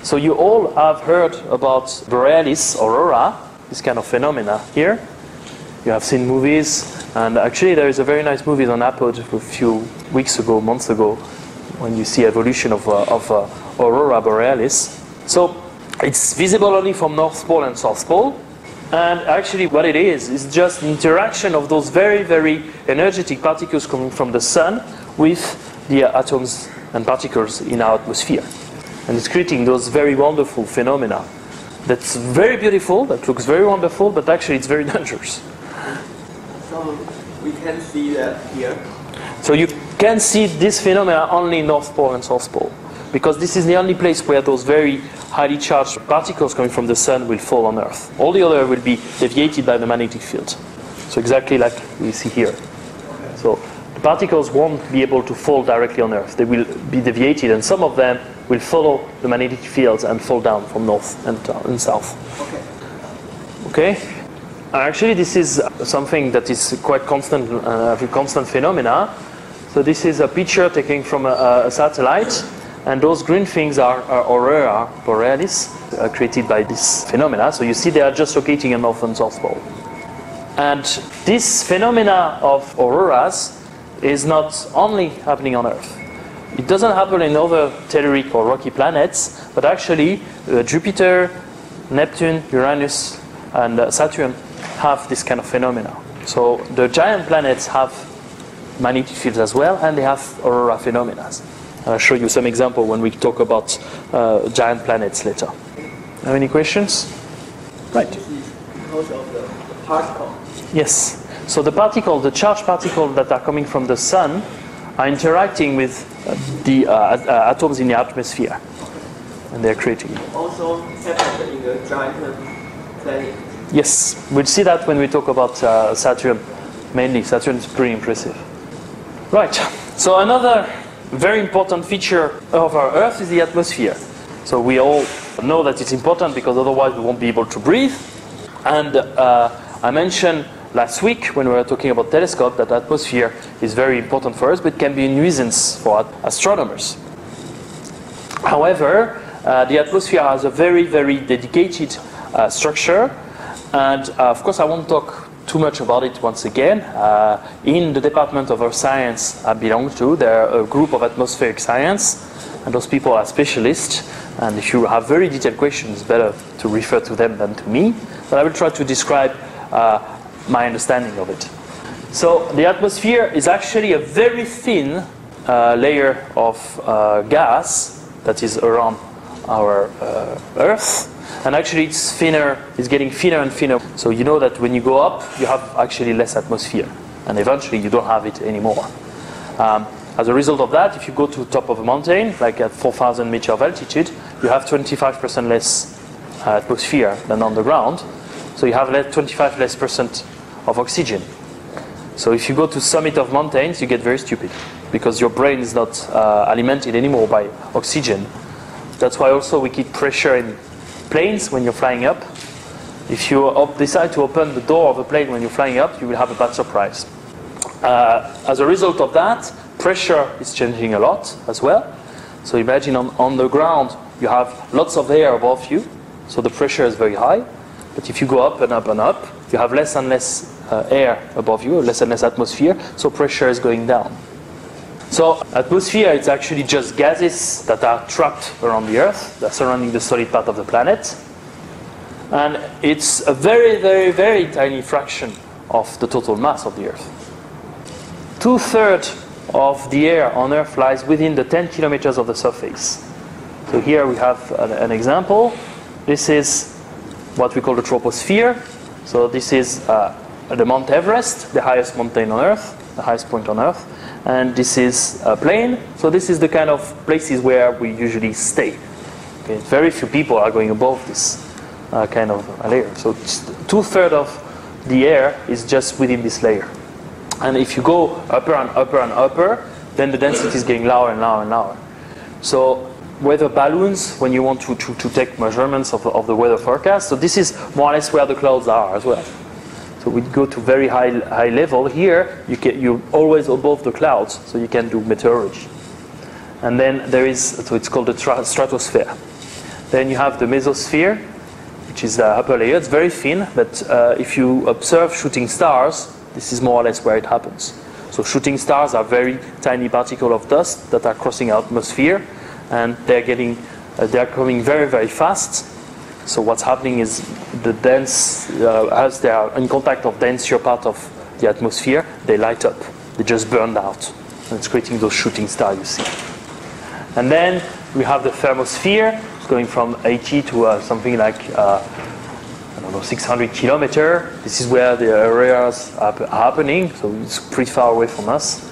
So you all have heard about borealis, aurora, this kind of phenomena here. You have seen movies, and actually there is a very nice movie on Apple a few weeks ago, months ago, when you see evolution of aurora borealis. So it's visible only from North Pole and South Pole, And actually what it is just the interaction of those very, very energetic particles coming from the sun with the atoms and particles in our atmosphere. And it's creating those very wonderful phenomena. That's very beautiful, that looks very wonderful, but actually it's very dangerous. So we can see that here. So you can see this phenomena only in North Pole and South Pole, because this is the only place where those very highly charged particles coming from the sun will fall on Earth. All the other will be deviated by the magnetic field. So exactly like we see here. So the particles won't be able to fall directly on Earth. They will be deviated, and some of them will follow the magnetic fields and fall down from north and south. Okay? Actually, this is something that is quite constant, a constant phenomena. So this is a picture taken from a satellite, and those green things are aurora borealis, created by this phenomena. So you see they are just locating in North and South Pole. And this phenomena of auroras is not only happening on Earth. It doesn't happen in other telluric or rocky planets, but actually Jupiter, Neptune, Uranus, and Saturn have this kind of phenomena. So the giant planets have magnetic fields as well, and they have aurora phenomena. I'll show you some example when we talk about giant planets later. Have any questions? Right. This is because of the particle. Yes. So the charged particles that are coming from the sun are interacting with the atoms in the atmosphere, and they're creating. Also happened in the giant planet. Yes, we'll see that when we talk about Saturn. Mainly, Saturn is pretty impressive. Right. So another very important feature of our Earth is the atmosphere. So we all know that it's important because otherwise we won't be able to breathe. And I mentioned last week when we were talking about telescope that the atmosphere is very important for us, but can be a nuisance for astronomers. However, the atmosphere has a very, very dedicated structure, and of course I won't talk too much about it once again. In the department of Earth Science I belong to, there are a group of atmospheric science, and those people are specialists, and if you have very detailed questions, it's better to refer to them than to me, but I will try to describe my understanding of it. So the atmosphere is actually a very thin layer of gas that is around our Earth, and actually it's getting thinner and thinner. So you know that when you go up, you have actually less atmosphere, and eventually you don't have it anymore. As a result of that, if you go to the top of a mountain, like at 4,000 meters of altitude, you have 25% less atmosphere than on the ground. So you have 25% less of oxygen. So if you go to summit of mountains, you get very stupid because your brain is not alimented anymore by oxygen. That's why also we keep pressure in planes when you're flying up. If you decide to open the door of a plane when you're flying up, you will have a bad surprise. As a result of that, pressure is changing a lot as well. So imagine on the ground, you have lots of air above you, so the pressure is very high. But if you go up and up and up, you have less and less air above you, less and less atmosphere, so pressure is going down. So atmosphere is actually just gases that are trapped around the Earth, that are surrounding the solid part of the planet. And it's a very, very, very tiny fraction of the total mass of the Earth. 2/3 of the air on Earth lies within the 10 kilometers of the surface. So here we have an example. This is what we call the troposphere. So this is the Mount Everest, the highest mountain on Earth, the highest point on Earth. And this is a plain. So this is the kind of places where we usually stay. Okay, very few people are going above this kind of layer. So 2/3 of the air is just within this layer. And if you go upper and upper and upper, then the density is getting lower and lower and lower. So weather balloons, when you want to take measurements of the weather forecast, so this is more or less where the clouds are as well. So we go to very high level. Here, you're always above the clouds, so you can do meteorology. And then there is, so it's called the stratosphere. Then you have the mesosphere, which is the upper layer. It's very thin, but if you observe shooting stars, this is more or less where it happens. So shooting stars are very tiny particles of dust that are crossing our atmosphere, and they're coming very, very fast. So what's happening is the dense, as they are in contact of denser part of the atmosphere, they light up. They just burned out. And it's creating those shooting stars you see. And then we have the thermosphere, going from 80 to something like, I don't know, 600 kilometers. This is where the areas are happening, so it's pretty far away from us.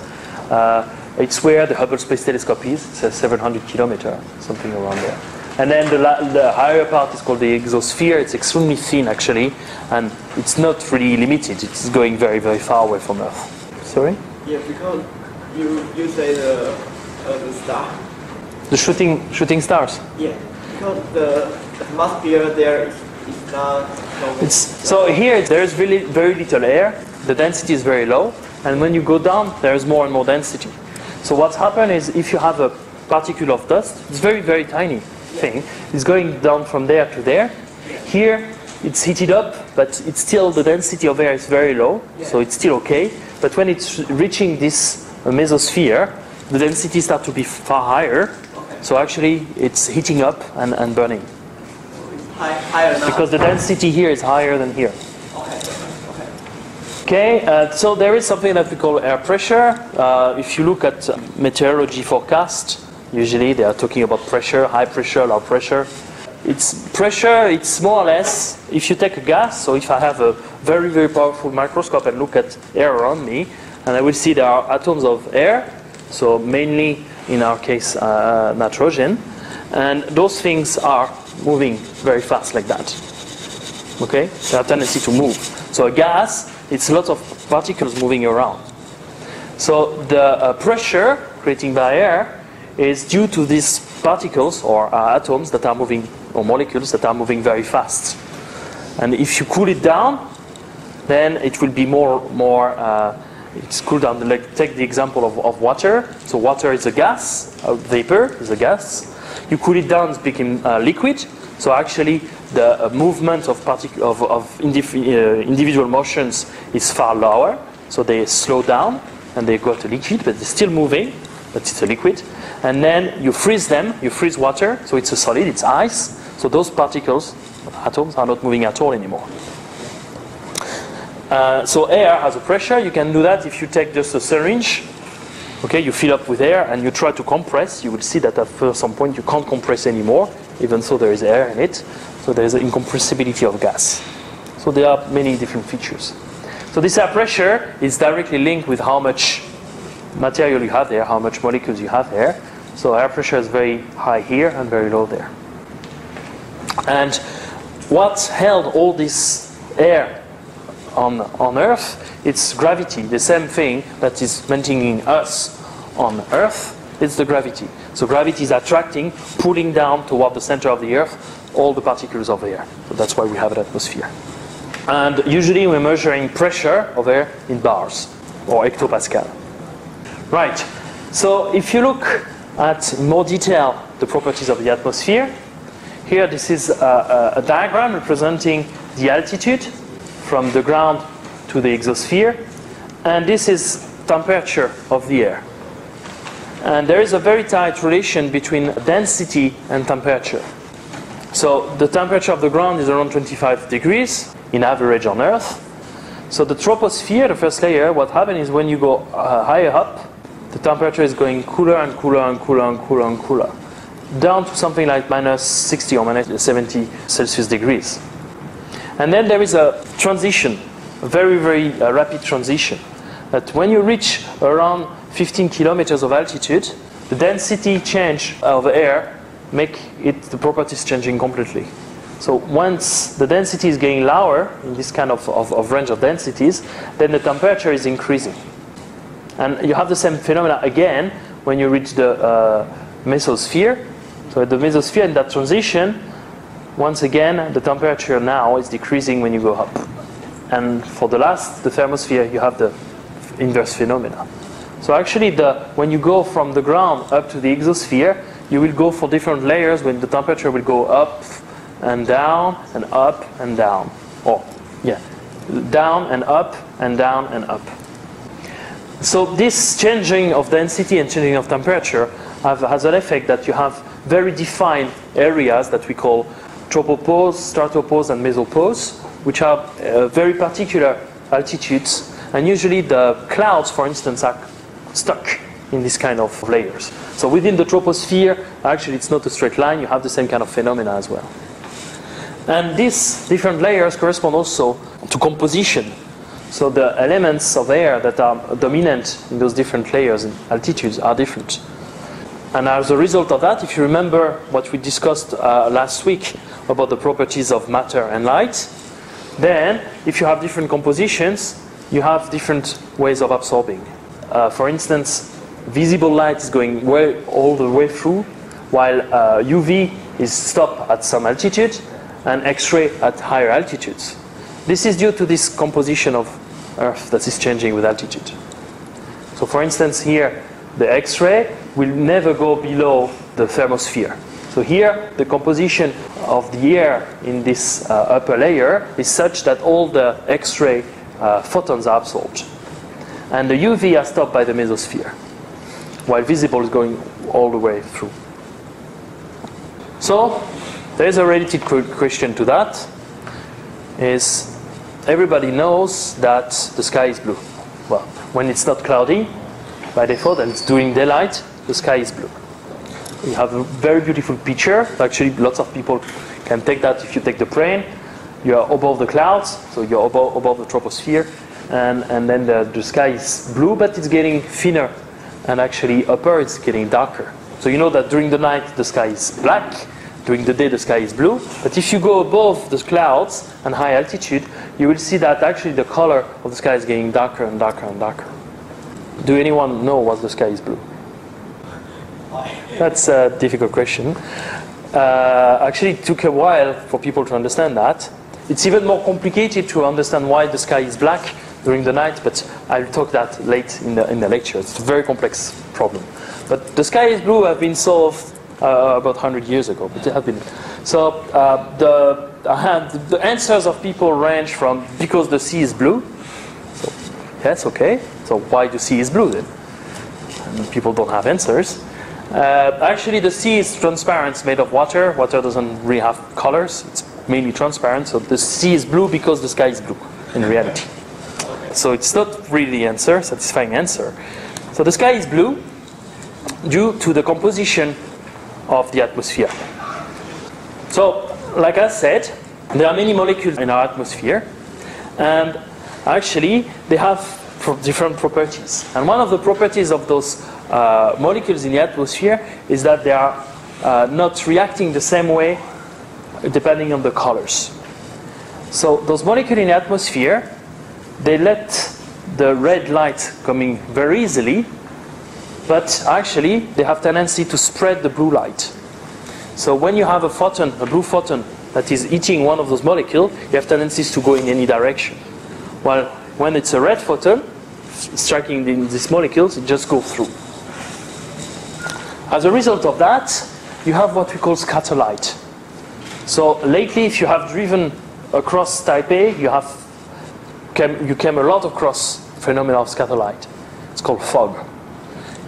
It's where the Hubble Space Telescope is. It's 700 kilometers, something around there. And then the higher part is called the exosphere. It's extremely thin, actually, and it's not really limited. It's going very, very far away from Earth. Sorry? Yeah, because you say the star. The shooting stars. Yeah, because the atmosphere there is not so here there is really very little air. The density is very low, and when you go down, there is more and more density. So what's happened is if you have a particle of dust, it's very, very tiny thing. It's going down from there to there. Here it's heated up, but it's still, the density of air is very low, so it's still okay. But when it's reaching this mesosphere, the density starts to be far higher. So actually it's heating up and burning. higher now. Because the density here is higher than here. Okay, so there is something that we call air pressure. If you look at meteorology forecast, usually they are talking about pressure, high pressure, low pressure. It's pressure, it's more or less, if you take a gas, so if I have a very, very powerful microscope and look at air around me, and I will see there are atoms of air, so mainly in our case nitrogen, and those things are moving very fast like that. Okay, they have a tendency to move. So a gas, it's a lot of particles moving around. So the pressure created by air is due to these particles or atoms that are moving, or molecules that are moving very fast. And if you cool it down, then it will be it's cooled down. Like, take the example of water. So water is a gas, vapor is a gas. You cool it down, it's become liquid. So actually, the movement of individual motions is far lower. So they slow down and they go to liquid, but they're still moving, but it's a liquid. And then you freeze them, you freeze water, so it's a solid, it's ice. So those particles, atoms, are not moving at all anymore. So air has a pressure. You can do that if you take just a syringe. Okay, you fill up with air and you try to compress. You will see that at some point you can't compress anymore, even though there is air in it. So there is an incompressibility of gas. So there are many different features. So this air pressure is directly linked with how much material you have there, how much molecules you have there. So air pressure is very high here and very low there. And what held all this air on Earth? It's gravity, the same thing that is maintaining us on Earth. It's the gravity. So gravity is attracting, pulling down toward the center of the Earth all the particles of air. So that's why we have an atmosphere. And usually we're measuring pressure of air in bars or hectopascal. Right. So if you look at in more detail the properties of the atmosphere, here this is a diagram representing the altitude from the ground to the exosphere, and this is temperature of the air. And there is a very tight relation between density and temperature. So the temperature of the ground is around 25 degrees in average on Earth. So the troposphere, the first layer, what happens is when you go higher up, the temperature is going cooler and cooler and cooler and cooler and cooler, down to something like minus 60 or minus 70 Celsius degrees. And then there is a transition, a very, very rapid transition, that when you reach around 15 kilometers of altitude, the density change of air make it, the properties changing completely. So once the density is getting lower, in this kind of range of densities, then the temperature is increasing. And you have the same phenomena again when you reach the mesosphere. So at the mesosphere, in that transition, once again, the temperature now is decreasing when you go up. And for the thermosphere, you have the inverse phenomena. So actually, when you go from the ground up to the exosphere, you will go for different layers when the temperature will go up and down and up and down. Down and up and down and up. So this changing of density and changing of temperature has an effect that you have very defined areas that we call tropopause, stratopause, and mesopause, which are very particular altitudes. And usually the clouds, for instance, are stuck in this kind of layers. So within the troposphere, actually it's not a straight line, you have the same kind of phenomena as well. And these different layers correspond also to composition. So the elements of air that are dominant in those different layers and altitudes are different. And as a result of that, if you remember what we discussed last week about the properties of matter and light, then if you have different compositions, you have different ways of absorbing. For instance, visible light is going all the way through, while UV is stopped at some altitude, and X-ray at higher altitudes. This is due to this composition of Earth that is changing with altitude. So for instance here, the X-ray will never go below the thermosphere. So here, the composition of the air in this upper layer is such that all the X-ray photons are absorbed. And the UV are stopped by the mesosphere, while visible is going all the way through. So, there is a related question to that, is everybody knows that the sky is blue. Well, when it's not cloudy, by default, and it's during daylight, the sky is blue. You have a very beautiful picture. Actually, lots of people can take that if you take the plane. You are above the clouds, so you're above the troposphere, and then the sky is blue, but it's getting thinner, and actually upper it's getting darker. So you know that during the night the sky is black, during the day the sky is blue, but if you go above the clouds and high altitude, you will see that actually the color of the sky is getting darker and darker and darker. Do anyone know why the sky is blue? That's a difficult question. Actually, it took a while for people to understand that. It's even more complicated to understand why the sky is black during the night, but I'll talk that late in the lecture. It's a very complex problem. But the sky is blue have been solved about 100 years ago. But they have been. So the answers of people range from because the sea is blue. So yes, okay. So why the sea is blue then? And people don't have answers. Actually, the sea is transparent, it's made of water. Water doesn't really have colors. It's mainly transparent. So the sea is blue because the sky is blue in reality. So it's not really the answer, satisfying answer. So the sky is blue due to the composition of the atmosphere. So, like I said, there are many molecules in our atmosphere, and actually they have different properties. And one of the properties of those molecules in the atmosphere is that they are not reacting the same way depending on the colors. So those molecules in the atmosphere, they let the red light coming very easily, but actually they have tendency to spread the blue light. So when you have a photon, a blue photon, that is eating one of those molecules, you have tendencies to go in any direction. While when it's a red photon, striking these molecules, it just goes through. As a result of that, you have what we call scatter light. So lately, if you have driven across Taipei, you came a lot across phenomena of scatter light. It's called fog.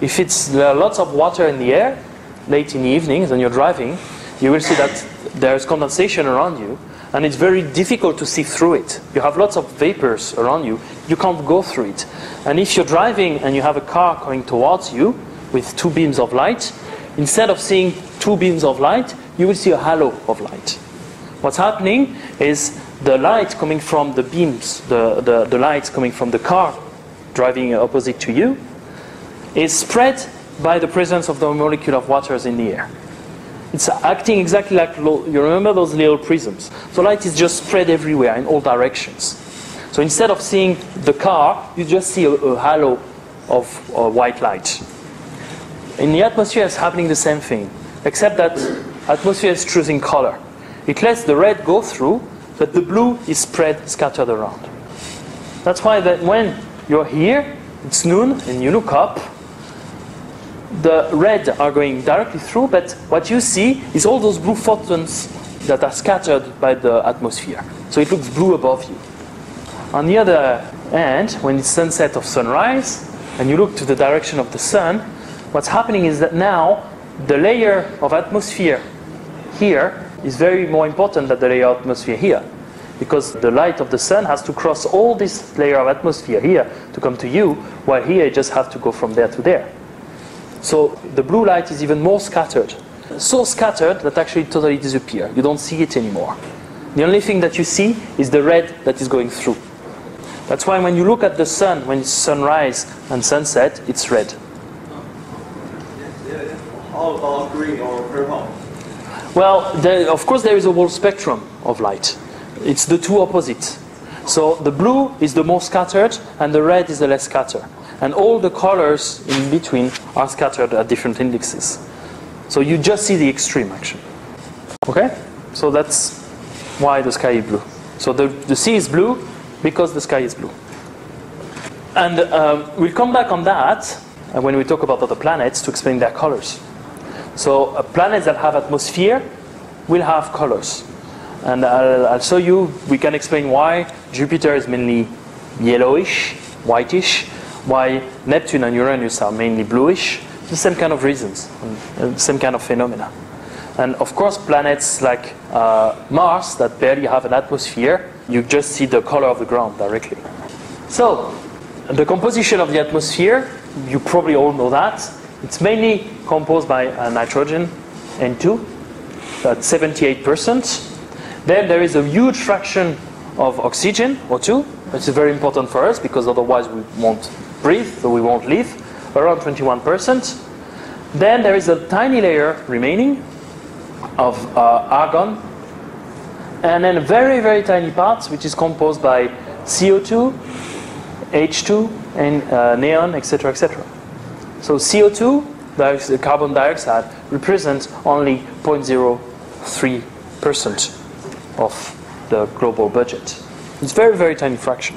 If there are lots of water in the air, late in the evenings, and you're driving, you will see that there's condensation around you, and it's very difficult to see through it. You have lots of vapors around you, you can't go through it. And if you're driving and you have a car coming towards you with two beams of light, instead of seeing two beams of light, you will see a halo of light. What's happening is the light coming from the beams, the light coming from the car driving opposite to you, is spread by the presence of the molecule of waters in the air. It's acting exactly like, you remember those little prisms. So light is just spread everywhere in all directions. So instead of seeing the car, you just see a halo of white light. In the atmosphere, it's happening the same thing, except that atmosphere is choosing color. It lets the red go through, but the blue is spread, scattered around. That's why that when you're here, it's noon, and you look up, the red are going directly through, but what you see is all those blue photons that are scattered by the atmosphere. So it looks blue above you. On the other hand, when it's sunset or sunrise, and you look to the direction of the sun, what's happening is that now the layer of atmosphere here is very more important than the layer of atmosphere here, because the light of the sun has to cross all this layer of atmosphere here to come to you, while here it just has to go from there to there. So the blue light is even more scattered. So scattered that actually totally disappears. You don't see it anymore. The only thing that you see is the red that is going through. That's why when you look at the sun, when it's sunrise and sunset, it's red. How about green or purple? Well, of course there is a whole spectrum of light. It's the two opposites. So the blue is the more scattered and the red is the less scattered. And all the colors in between are scattered at different indexes. So you just see the extreme actually. Okay? So that's why the sky is blue. So the sea is blue because the sky is blue. And we'll come back on that when we talk about other planets to explain their colors. So planets that have atmosphere will have colors. And I'll show you, we can explain why Jupiter is mainly yellowish, whitish, why Neptune and Uranus are mainly bluish. The same kind of reasons, same kind of phenomena. And of course planets like Mars that barely have an atmosphere, you just see the color of the ground directly. So the composition of the atmosphere, you probably all know that. It's mainly composed by nitrogen, N2, that's 78%. Then there is a huge fraction of oxygen, O2, which is very important for us because otherwise we won't breathe, so we won't live, around 21%. Then there is a tiny layer remaining of argon, and then a very, very tiny part which is composed by CO2, H2, and neon, etc., etc. So CO2, the carbon dioxide, represents only 0.03% of the global budget. It's a very, very tiny fraction.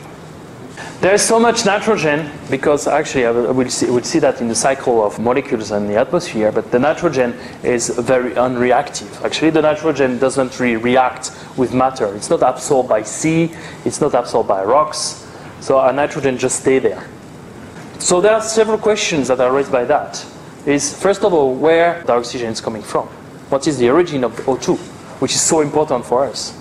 There's so much nitrogen because actually we'll see that in the cycle of molecules in the atmosphere, but the nitrogen is very unreactive. Actually, the nitrogen doesn't really react with matter. It's not absorbed by sea, it's not absorbed by rocks, so our nitrogen just stays there. So there are several questions that are raised by that. First of all, where the oxygen is coming from? What is the origin of the O2, which is so important for us?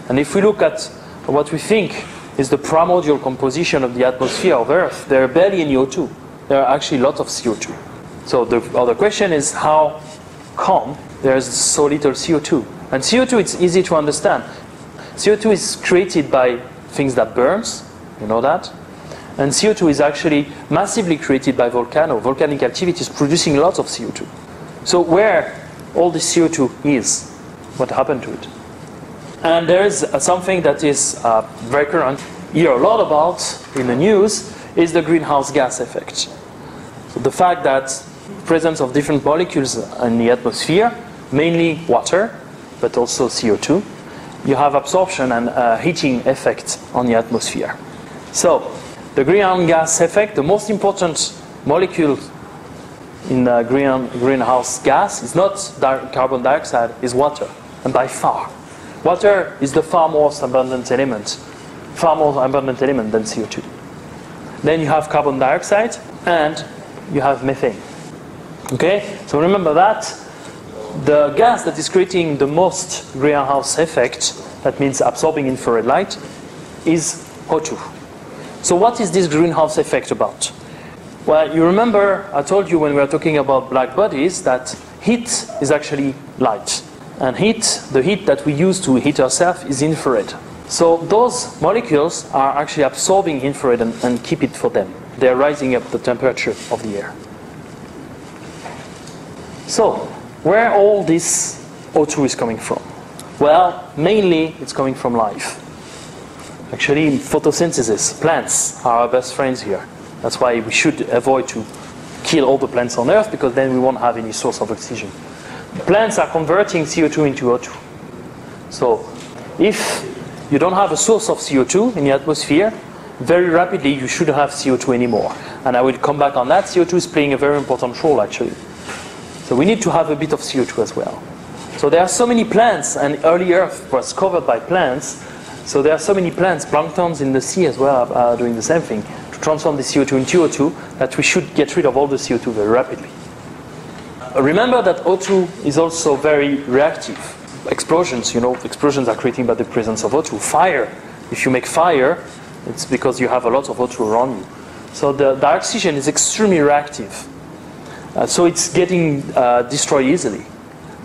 And if we look at what we think is the primordial composition of the atmosphere of Earth, there are barely any O2. There are actually a lot of CO2. So the other question is how come there is so little CO2? And CO2, it's easy to understand. CO2 is created by things that burns, you know that. And CO2 is actually massively created by volcanic activity is producing lots of CO2. So where all this CO2 is, what happened to it? And there is something that is very current, hear a lot about in the news, is the greenhouse gas effect. So the fact that presence of different molecules in the atmosphere, mainly water, but also CO2, you have absorption and heating effect on the atmosphere. So the greenhouse gas effect, the most important molecule in the greenhouse gas is not carbon dioxide, is water, and by far. Water is the far most abundant element than CO2. Then you have carbon dioxide and you have methane. Okay, so remember that the gas that is creating the most greenhouse effect, that means absorbing infrared light, is O2. So what is this greenhouse effect about? Well, you remember I told you when we were talking about black bodies that heat is actually light. And the heat that we use to heat ourselves is infrared. So those molecules are actually absorbing infrared and keep it for them. They're rising up the temperature of the air. So where all this O2 is coming from? Well, mainly it's coming from life. Actually, photosynthesis, plants are our best friends here. That's why we should avoid to kill all the plants on Earth, because then we won't have any source of oxygen. Plants are converting CO2 into O2. So if you don't have a source of CO2 in the atmosphere, very rapidly you shouldn't have CO2 anymore. And I will come back on that. CO2 is playing a very important role actually. So we need to have a bit of CO2 as well. So there are so many plants, and early Earth was covered by plants. So there are so many plants, planktons in the sea as well are doing the same thing, to transform the CO2 into O2, that we should get rid of all the CO2 very rapidly. Remember that O2 is also very reactive. explosions, you know, explosions are created by the presence of O2. Fire, if you make fire, it's because you have a lot of O2 around you. So the oxygen is extremely reactive. So it's getting destroyed easily.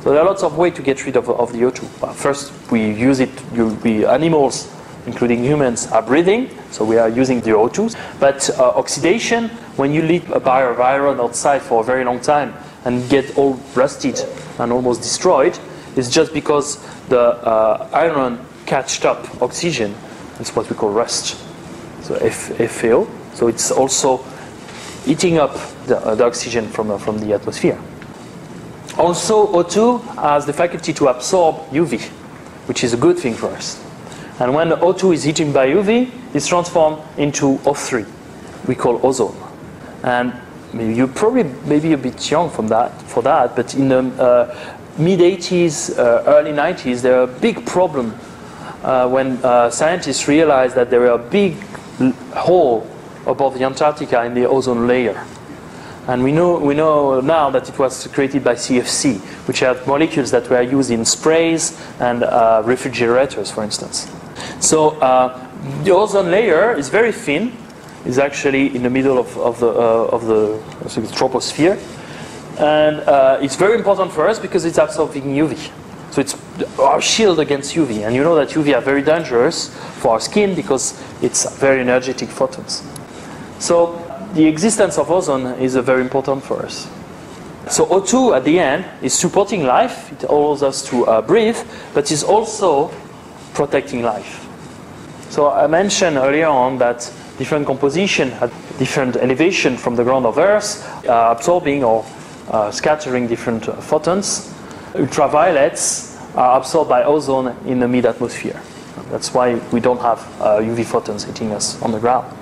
So there are lots of ways to get rid of the O2. First, we use it, animals, including humans, are breathing, so we are using the O2s. But oxidation, when you leave a bar of iron outside for a very long time and get all rusted and almost destroyed, is just because the iron catched up oxygen. That's what we call rust. So FAO. So it's also eating up the oxygen from the atmosphere. Also, O2 has the faculty to absorb UV, which is a good thing for us. And when the O2 is eaten by UV, it's transformed into O3, we call ozone. And you're probably maybe a bit young for that, but in the mid-80s, early 90s, there was a big problem when scientists realized that there were a big hole above the Antarctica in the ozone layer. And we know now that it was created by CFC, which have molecules that were used in sprays and refrigerators, for instance. So the ozone layer is very thin. It's actually in the middle of the troposphere. And it's very important for us because it's absorbing UV. So it's our shield against UV. And you know that UV are very dangerous for our skin because it's very energetic photons. So the existence of ozone is very important for us. So O2 at the end is supporting life. It allows us to breathe, but is also protecting life. So I mentioned earlier on that different composition at different elevation from the ground of Earth are absorbing or scattering different photons. Ultraviolets are absorbed by ozone in the mid-atmosphere. That's why we don't have UV photons hitting us on the ground.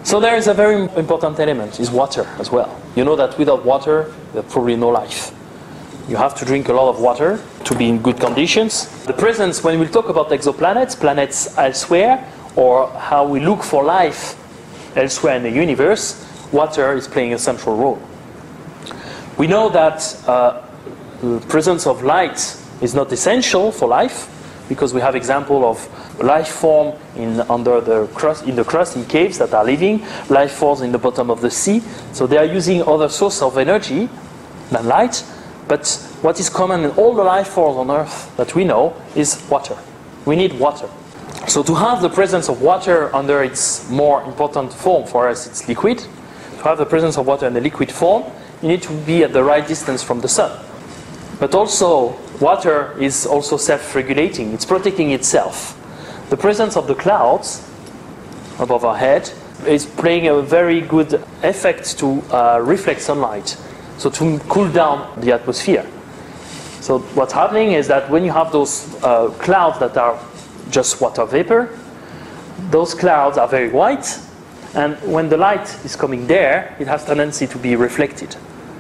So there is a very important element, is water as well. You know that without water, there's probably no life. You have to drink a lot of water to be in good conditions. The presence, when we talk about exoplanets, planets elsewhere, or how we look for life elsewhere in the universe, water is playing a central role. We know that the presence of light is not essential for life, because we have example of life form under the crust, in caves that are living, life forms in the bottom of the sea. So they are using other source of energy than light. But what is common in all the life forms on Earth that we know is water. We need water. So to have the presence of water under its more important form for us, it's liquid. To have the presence of water in the liquid form, you need to be at the right distance from the sun. But also, water is also self-regulating. It's protecting itself. The presence of the clouds above our head is playing a very good effect to reflect sunlight, so to cool down the atmosphere. So what's happening is that when you have those clouds that are just water vapor, those clouds are very white, and when the light is coming there, it has tendency to be reflected.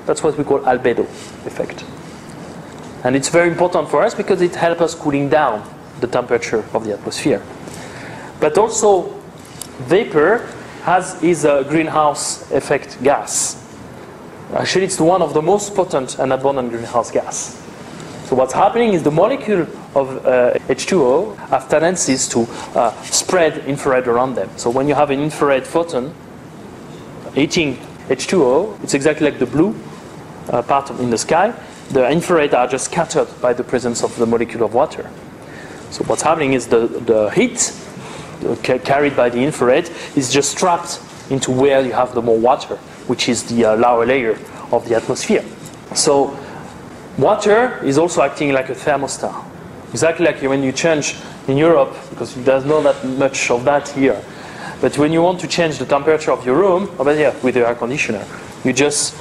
That's what we call albedo effect. And it's very important for us because it helps us cooling down the temperature of the atmosphere. But also, vapor is a greenhouse effect gas. Actually, it's one of the most potent and abundant greenhouse gas. So what's happening is the molecule of H2O have tendencies to spread infrared around them. So when you have an infrared photon eating H2O, it's exactly like the blue part in the sky. The infrared are just scattered by the presence of the molecule of water. So what's happening is the heat carried by the infrared is just trapped into where you have the more water, which is the lower layer of the atmosphere. So water is also acting like a thermostat. Exactly like when you change in Europe, because there's not that much of that here. But when you want to change the temperature of your room, over here with the air conditioner, you just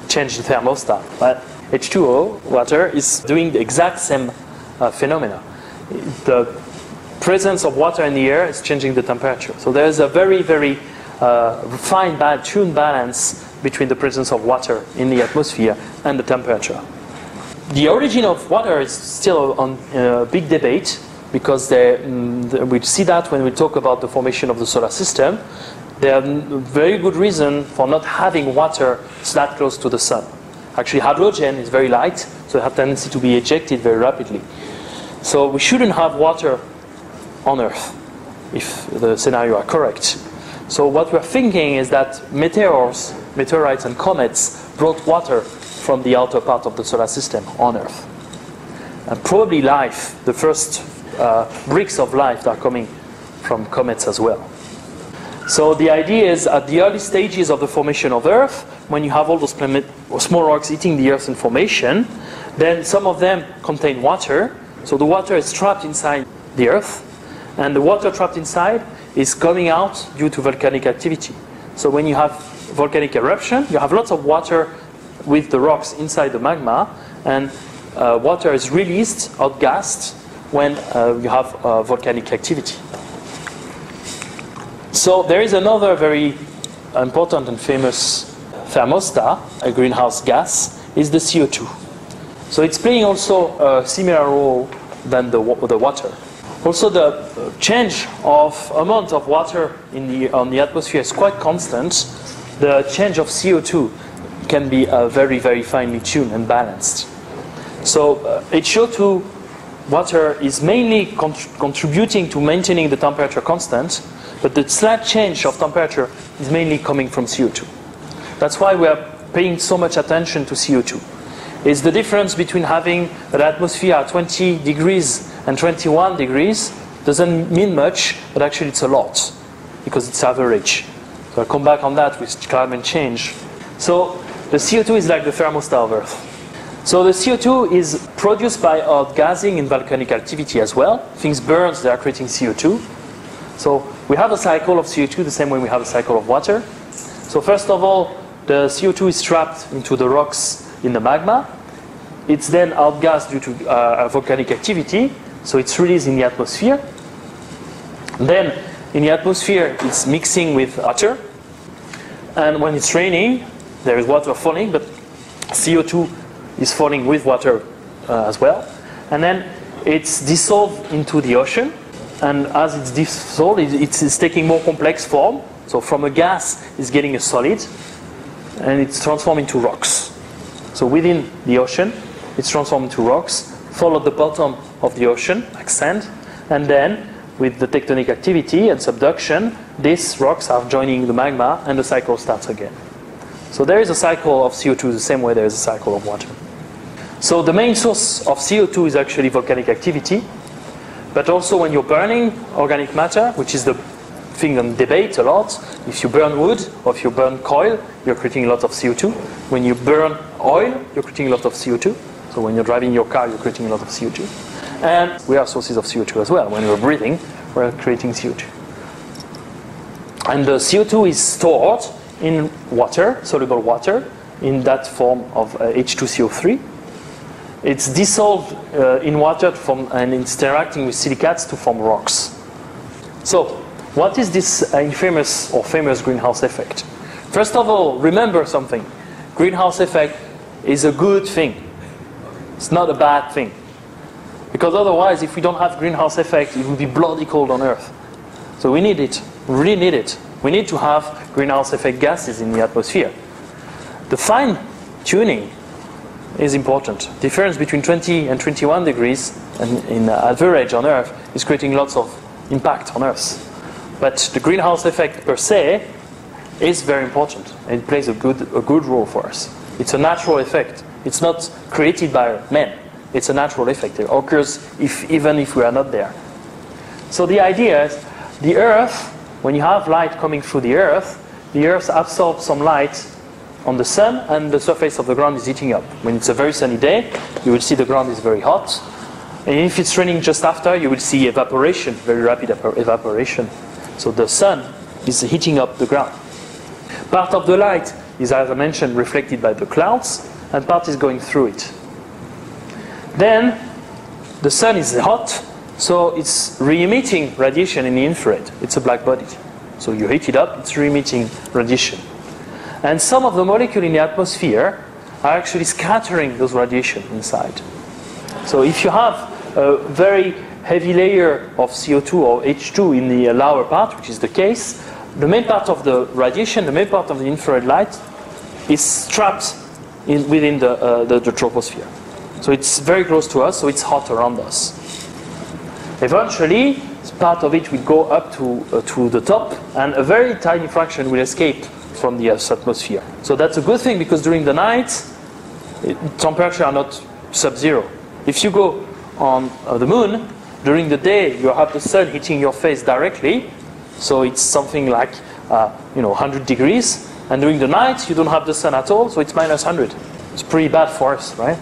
change the thermostat. But H2O, water, is doing the exact same phenomena. The presence of water in the air is changing the temperature. So there is a very, very fine, tuned balance between the presence of water in the atmosphere and the temperature. The origin of water is still on big debate, because we see that when we talk about the formation of the solar system. There are very good reasons for not having water that close to the sun. Actually, hydrogen is very light, so they have tendency to be ejected very rapidly. So we shouldn't have water on Earth if the scenario are correct. So what we're thinking is that meteorites and comets brought water from the outer part of the solar system on Earth. And probably life, the first bricks of life are coming from comets as well. So the idea is at the early stages of the formation of Earth, when you have all those small rocks hitting the Earth in formation, then some of them contain water. So the water is trapped inside the Earth, and the water trapped inside is coming out due to volcanic activity. So when you have volcanic eruption, you have lots of water with the rocks inside the magma, and water is released, outgassed, when you have volcanic activity. So there is another very important and famous thermostat, a greenhouse gas, is the CO2. So it's playing also a similar role than the water. Also the change of amount of water on the atmosphere is quite constant. The change of CO2 can be very, very finely tuned and balanced. So H2O water is mainly contributing to maintaining the temperature constant, but the slight change of temperature is mainly coming from CO2. That's why we are paying so much attention to CO2. It's the difference between having an atmosphere at 20 degrees and 21 degrees doesn't mean much, but actually it's a lot, because it's average. So I'll come back on that with climate change. So the CO2 is like the thermostat of Earth. So the CO2 is produced by outgassing in volcanic activity as well. Things burn, they are creating CO2. So we have a cycle of CO2 the same way we have a cycle of water. So first of all, the CO2 is trapped into the rocks in the magma. It's then outgassed due to volcanic activity, so it's released in the atmosphere. Then in the atmosphere, it's mixing with water. And when it's raining, there is water falling, but CO2 is falling with water as well. And then it's dissolved into the ocean. And as it's dissolved, it's taking more complex form. So from a gas, it's getting a solid, and it's transformed into rocks. So within the ocean, it's transformed into rocks, fall at the bottom of the ocean, like sand, and then with the tectonic activity and subduction, these rocks are joining the magma, and the cycle starts again. So there is a cycle of CO2 the same way there is a cycle of water. So the main source of CO2 is actually volcanic activity, but also when you're burning organic matter, which is the thing on debate a lot. If you burn wood or if you burn coal, you're creating a lot of CO2. When you burn oil, you're creating a lot of CO2. So when you're driving your car, you're creating a lot of CO2. And we are sources of CO2 as well. When we're breathing, we're creating CO2. And the CO2 is stored in water, soluble water, in that form of H2CO3. It's dissolved in water and it's interacting with silicates to form rocks. So, what is this infamous or famous greenhouse effect? First of all, remember something. Greenhouse effect is a good thing. It's not a bad thing. Because otherwise, if we don't have greenhouse effect, it will be bloody cold on Earth. So we need it. We really need it. We need to have greenhouse effect gases in the atmosphere. The fine tuning is important. Difference between 20 and 21 degrees and in average on Earth is creating lots of impact on Earth. But the greenhouse effect per se is very important. It plays a good role for us. It's a natural effect. It's not created by men. It's a natural effect. It occurs even if we are not there. So the idea is the Earth, when you have light coming through the Earth absorbs some light on the sun and the surface of the ground is heating up. When it's a very sunny day, you will see the ground is very hot. And if it's raining just after, you will see evaporation, very rapid evaporation. So the sun is heating up the ground. Part of the light is, as I mentioned, reflected by the clouds, and part is going through it. Then the sun is hot, so it's re-emitting radiation in the infrared. It's a black body. So you heat it up, it's re-emitting radiation. And some of the molecules in the atmosphere are actually scattering those radiation inside. So if you have a very heavy layer of CO2 or H2 in the lower part, which is the case, the main part of the radiation, the main part of the infrared light is trapped within the troposphere. So it's very close to us, so it's hot around us. Eventually, part of it will go up to the top, and a very tiny fraction will escape from the Earth's atmosphere. So that's a good thing, because during the night, temperatures are not sub-zero. If you go on the moon, during the day you have the sun hitting your face directly, so it's something like 100 degrees, and during the night you don't have the sun at all, so it's minus 100. It's pretty bad for us, right?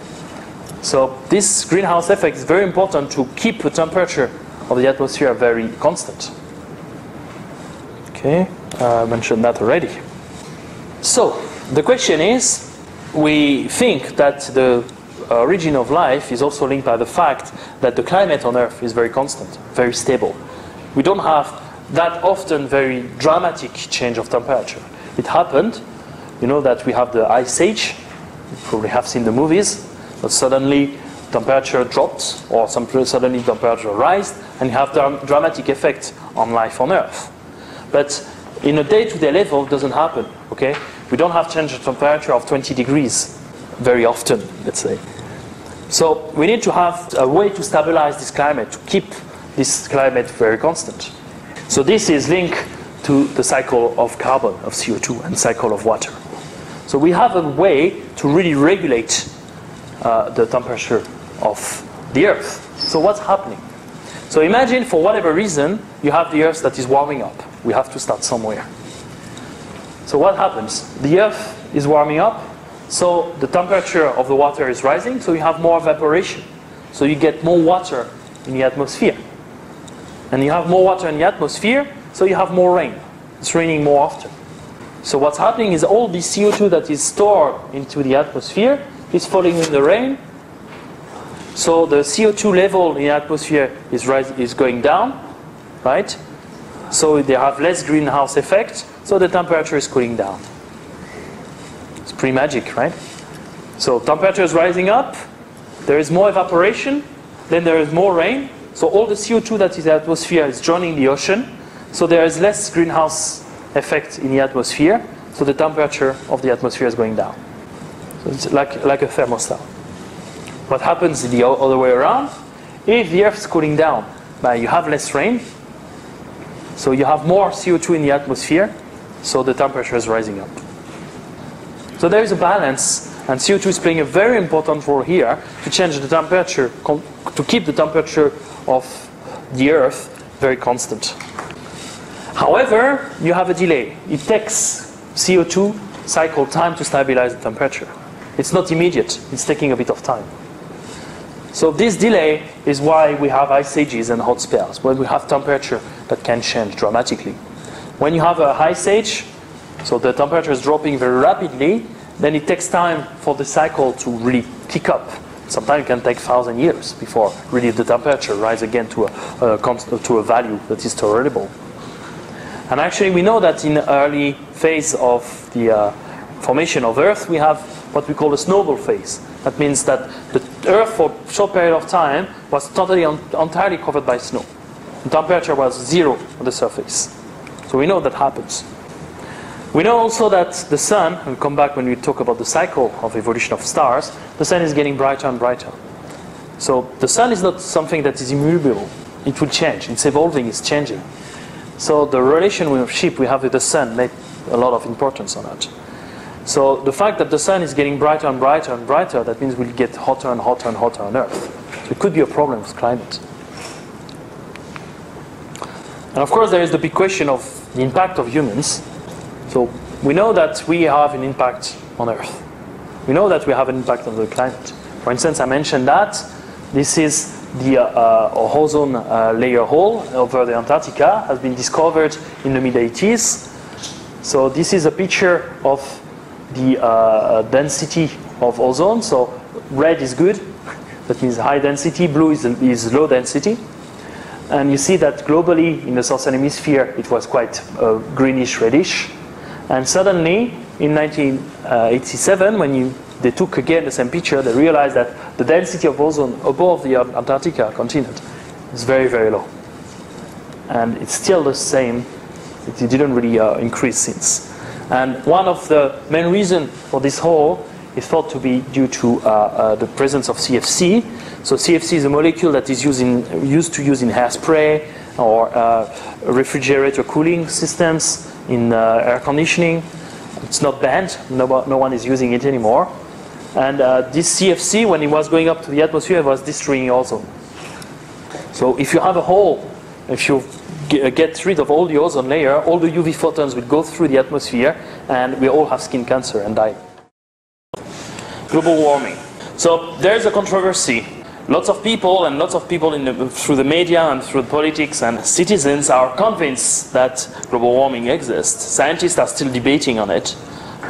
So this greenhouse effect is very important to keep the temperature of the atmosphere very constant. Okay, I mentioned that already. So the question is, we think that the origin of life is also linked by the fact that the climate on Earth is very constant, very stable. We don't have that often very dramatic change of temperature. It happened, you know that we have the Ice Age, you probably have seen the movies, but suddenly temperature dropped, or suddenly temperature rised, and you have dramatic effect on life on Earth. But in a day-to-day level, it doesn't happen, okay? We don't have change of temperature of 20 degrees very often, let's say. So we need to have a way to stabilize this climate, to keep this climate very constant. So this is linked to the cycle of carbon, of CO2, and cycle of water. So we have a way to really regulate the temperature of the Earth. So what's happening? So imagine, for whatever reason, you have the Earth that is warming up. We have to start somewhere. So what happens? The Earth is warming up, so the temperature of the water is rising, so you have more evaporation. So you get more water in the atmosphere. And you have more water in the atmosphere, so you have more rain. It's raining more often. So what's happening is all the CO2 that is stored into the atmosphere is falling in the rain. So the CO2 level in the atmosphere is going down, right? So they have less greenhouse effect, so the temperature is cooling down. It's pretty magic, right? So temperature is rising up, there is more evaporation, then there is more rain, so all the CO2 that is in the atmosphere is joining the ocean, so there is less greenhouse effect in the atmosphere, so the temperature of the atmosphere is going down. So it's like a thermostat. What happens the other way around? If the Earth is cooling down, you have less rain, so you have more CO2 in the atmosphere, so the temperature is rising up. So there is a balance, and CO2 is playing a very important role here to change the temperature, to keep the temperature of the Earth very constant. However, you have a delay. It takes CO2 cycle time to stabilize the temperature. It's not immediate, it's taking a bit of time. So this delay is why we have ice ages and hot spells, when we have temperature that can change dramatically. When you have a ice age, so the temperature is dropping very rapidly, then it takes time for the cycle to really kick up. Sometimes it can take 1,000 years before really the temperature rises again to a value that is tolerable. And actually we know that in the early phase of the formation of Earth, we have what we call a snowball phase. That means that the Earth for a short period of time was totally entirely covered by snow. The temperature was 0 on the surface. So we know that happens. We know also that the sun, and we'll come back when we talk about the cycle of evolution of stars, the sun is getting brighter and brighter. So the sun is not something that is immutable. It will change. It's evolving, it's changing. So the relationship we have with the sun made a lot of importance on that. So the fact that the sun is getting brighter and brighter and brighter, that means we'll get hotter and hotter and hotter on Earth. So it could be a problem with climate. And of course there is the big question of the impact of humans. So we know that we have an impact on Earth. We know that we have an impact on the climate. For instance, I mentioned that this is the ozone layer hole over the Antarctica, has been discovered in the mid-80s. So this is a picture of the density of ozone. So red is good, that means high density, blue is low density. And you see that globally in the southern hemisphere it was quite greenish reddish. And suddenly in 1987, when they took again the same picture, they realized that the density of ozone above the Antarctica continent is very, very low. And it's still the same. It didn't really increase since. And one of the main reasons for this hole is thought to be due to the presence of CFC. So CFC is a molecule that is used to use in hairspray or refrigerator cooling systems, in air conditioning. It's not banned. No one is using it anymore. And this CFC, when it was going up to the atmosphere, it was destroying also. So if you have a hole, if you get rid of all the ozone layer, all the UV photons will go through the atmosphere, and we all have skin cancer and die. Global warming. So there's a controversy. Lots of people through the media and through politics and citizens are convinced that global warming exists. Scientists are still debating on it.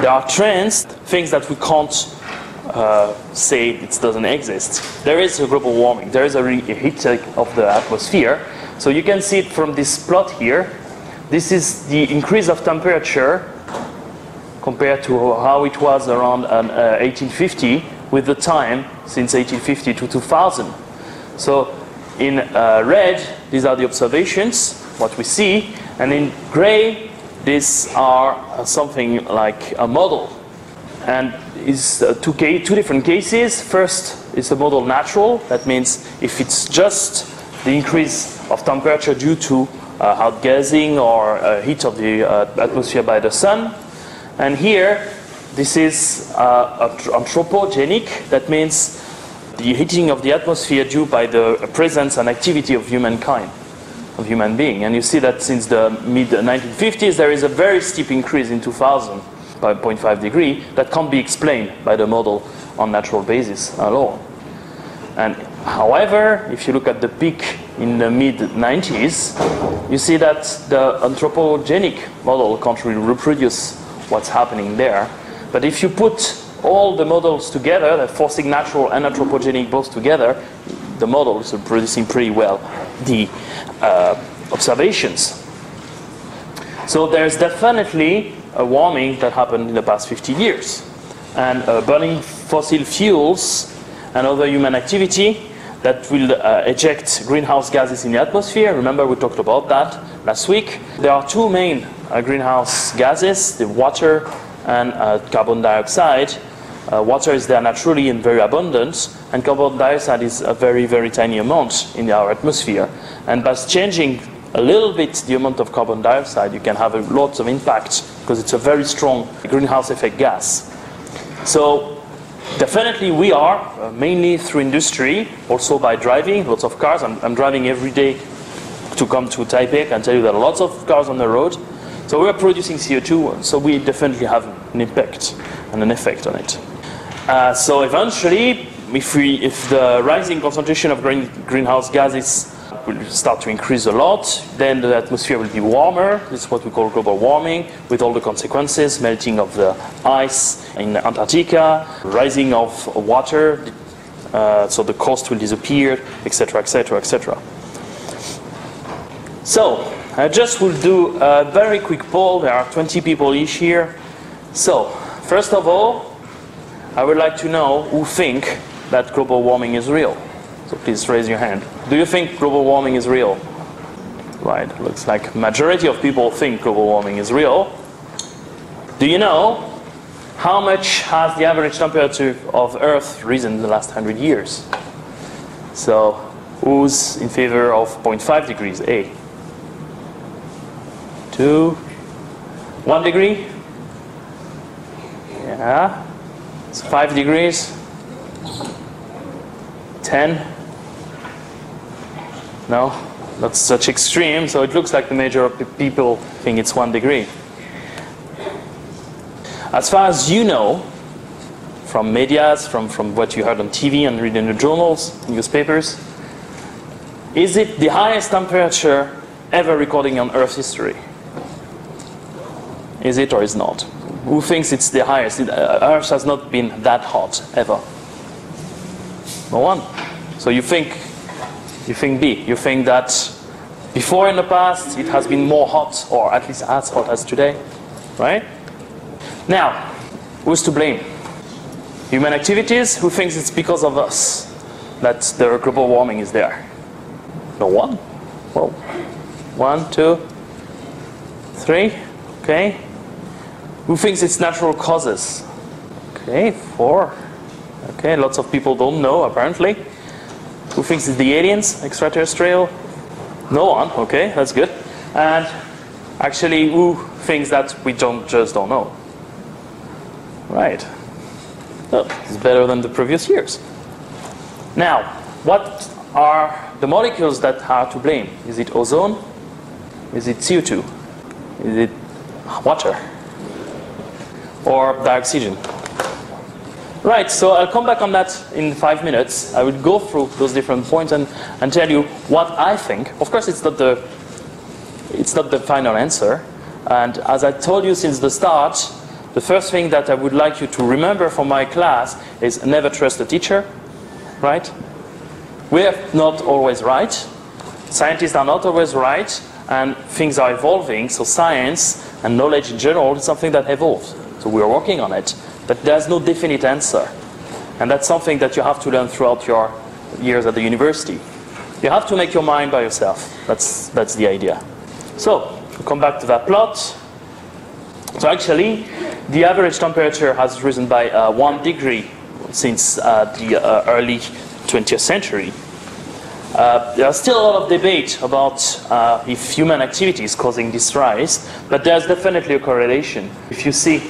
There are trends, things that we can't say it doesn't exist. There is a global warming. There is a heat of the atmosphere. So you can see it from this plot here. This is the increase of temperature compared to how it was around 1850 with the time since 1850 to 2000. So in red, these are the observations, what we see, and in gray, these are something like a model. And it's two different cases. First, it's a model natural. That means if it's just the increase of temperature due to outgassing or heat of the atmosphere by the sun. And here, this is anthropogenic. That means the heating of the atmosphere due by the presence and activity of humankind, of human being. And you see that since the mid-1950s, there is a very steep increase in 2000 by 0.5 degree that can't be explained by the model on natural basis alone. And however, if you look at the peak in the mid-90s, you see that the anthropogenic model can't really reproduce what's happening there. But if you put all the models together, the forcing natural and anthropogenic both together, the models are producing pretty well the observations. So there's definitely a warming that happened in the past 50 years. And burning fossil fuels and other human activity that will eject greenhouse gases in the atmosphere. Remember, we talked about that last week. There are two main greenhouse gases, the water and carbon dioxide. Water is there naturally and very abundant, and carbon dioxide is a very, very tiny amount in our atmosphere. And by changing a little bit the amount of carbon dioxide, you can have a lot of impact because it's a very strong greenhouse effect gas. So definitely we are, mainly through industry, also by driving, lots of cars. I'm driving every day to come to Taipei. I can tell you there are lots of cars on the road. So we're producing CO2, so we definitely have an impact and an effect on it. So eventually, if the rising concentration of greenhouse gases will start to increase a lot, then the atmosphere will be warmer. This is what we call global warming, with all the consequences, melting of the ice in Antarctica, rising of water, so the coast will disappear, etc., etc., etc. So, I just will do a very quick poll. There are 20 people each here. So, first of all, I would like to know who think that global warming is real. So please raise your hand. Do you think global warming is real? Right, looks like majority of people think global warming is real. Do you know how much has the average temperature of Earth risen in the last 100 years? So, who's in favor of 0.5 degrees? A. 2, 1 degree? Yeah. It's 5 degrees. 10. No, not such extreme. So it looks like the majority of people think it's 1 degree. As far as you know, from medias, from what you heard on TV and read in the journals, newspapers, is it the highest temperature ever recorded on Earth's history? Is it or is not? Who thinks it's the highest? Earth has not been that hot ever. No one. So you think B. You think that before in the past it has been more hot, or at least as hot as today, right? Now, who's to blame? Human activities? Who thinks it's because of us that the global warming is there? No one? Well, 1, 2, 3. Okay. Who thinks it's natural causes? Okay, 4. Okay, lots of people don't know, apparently. Who thinks it's the aliens, extraterrestrial? No one, okay, that's good. And actually, who thinks that we just don't know? Right. Oh, it's better than the previous years. Now, what are the molecules that are to blame? Is it ozone? Is it CO2? Is it water? Or dioxygen? Right, so I'll come back on that in 5 minutes. I will go through those different points and tell you what I think. Of course, it's not the final answer. And as I told you since the start, the first thing that I would like you to remember from my class is never trust a teacher, right? We are not always right. Scientists are not always right, and things are evolving. So science and knowledge in general is something that evolves. So we are working on it. But there's no definite answer. And that's something that you have to learn throughout your years at the university. You have to make your mind by yourself. That's the idea. So, we'll come back to that plot. So actually, the average temperature has risen by 1 degree since the early 20th century. There's still a lot of debate about if human activity is causing this rise, but there's definitely a correlation. If you see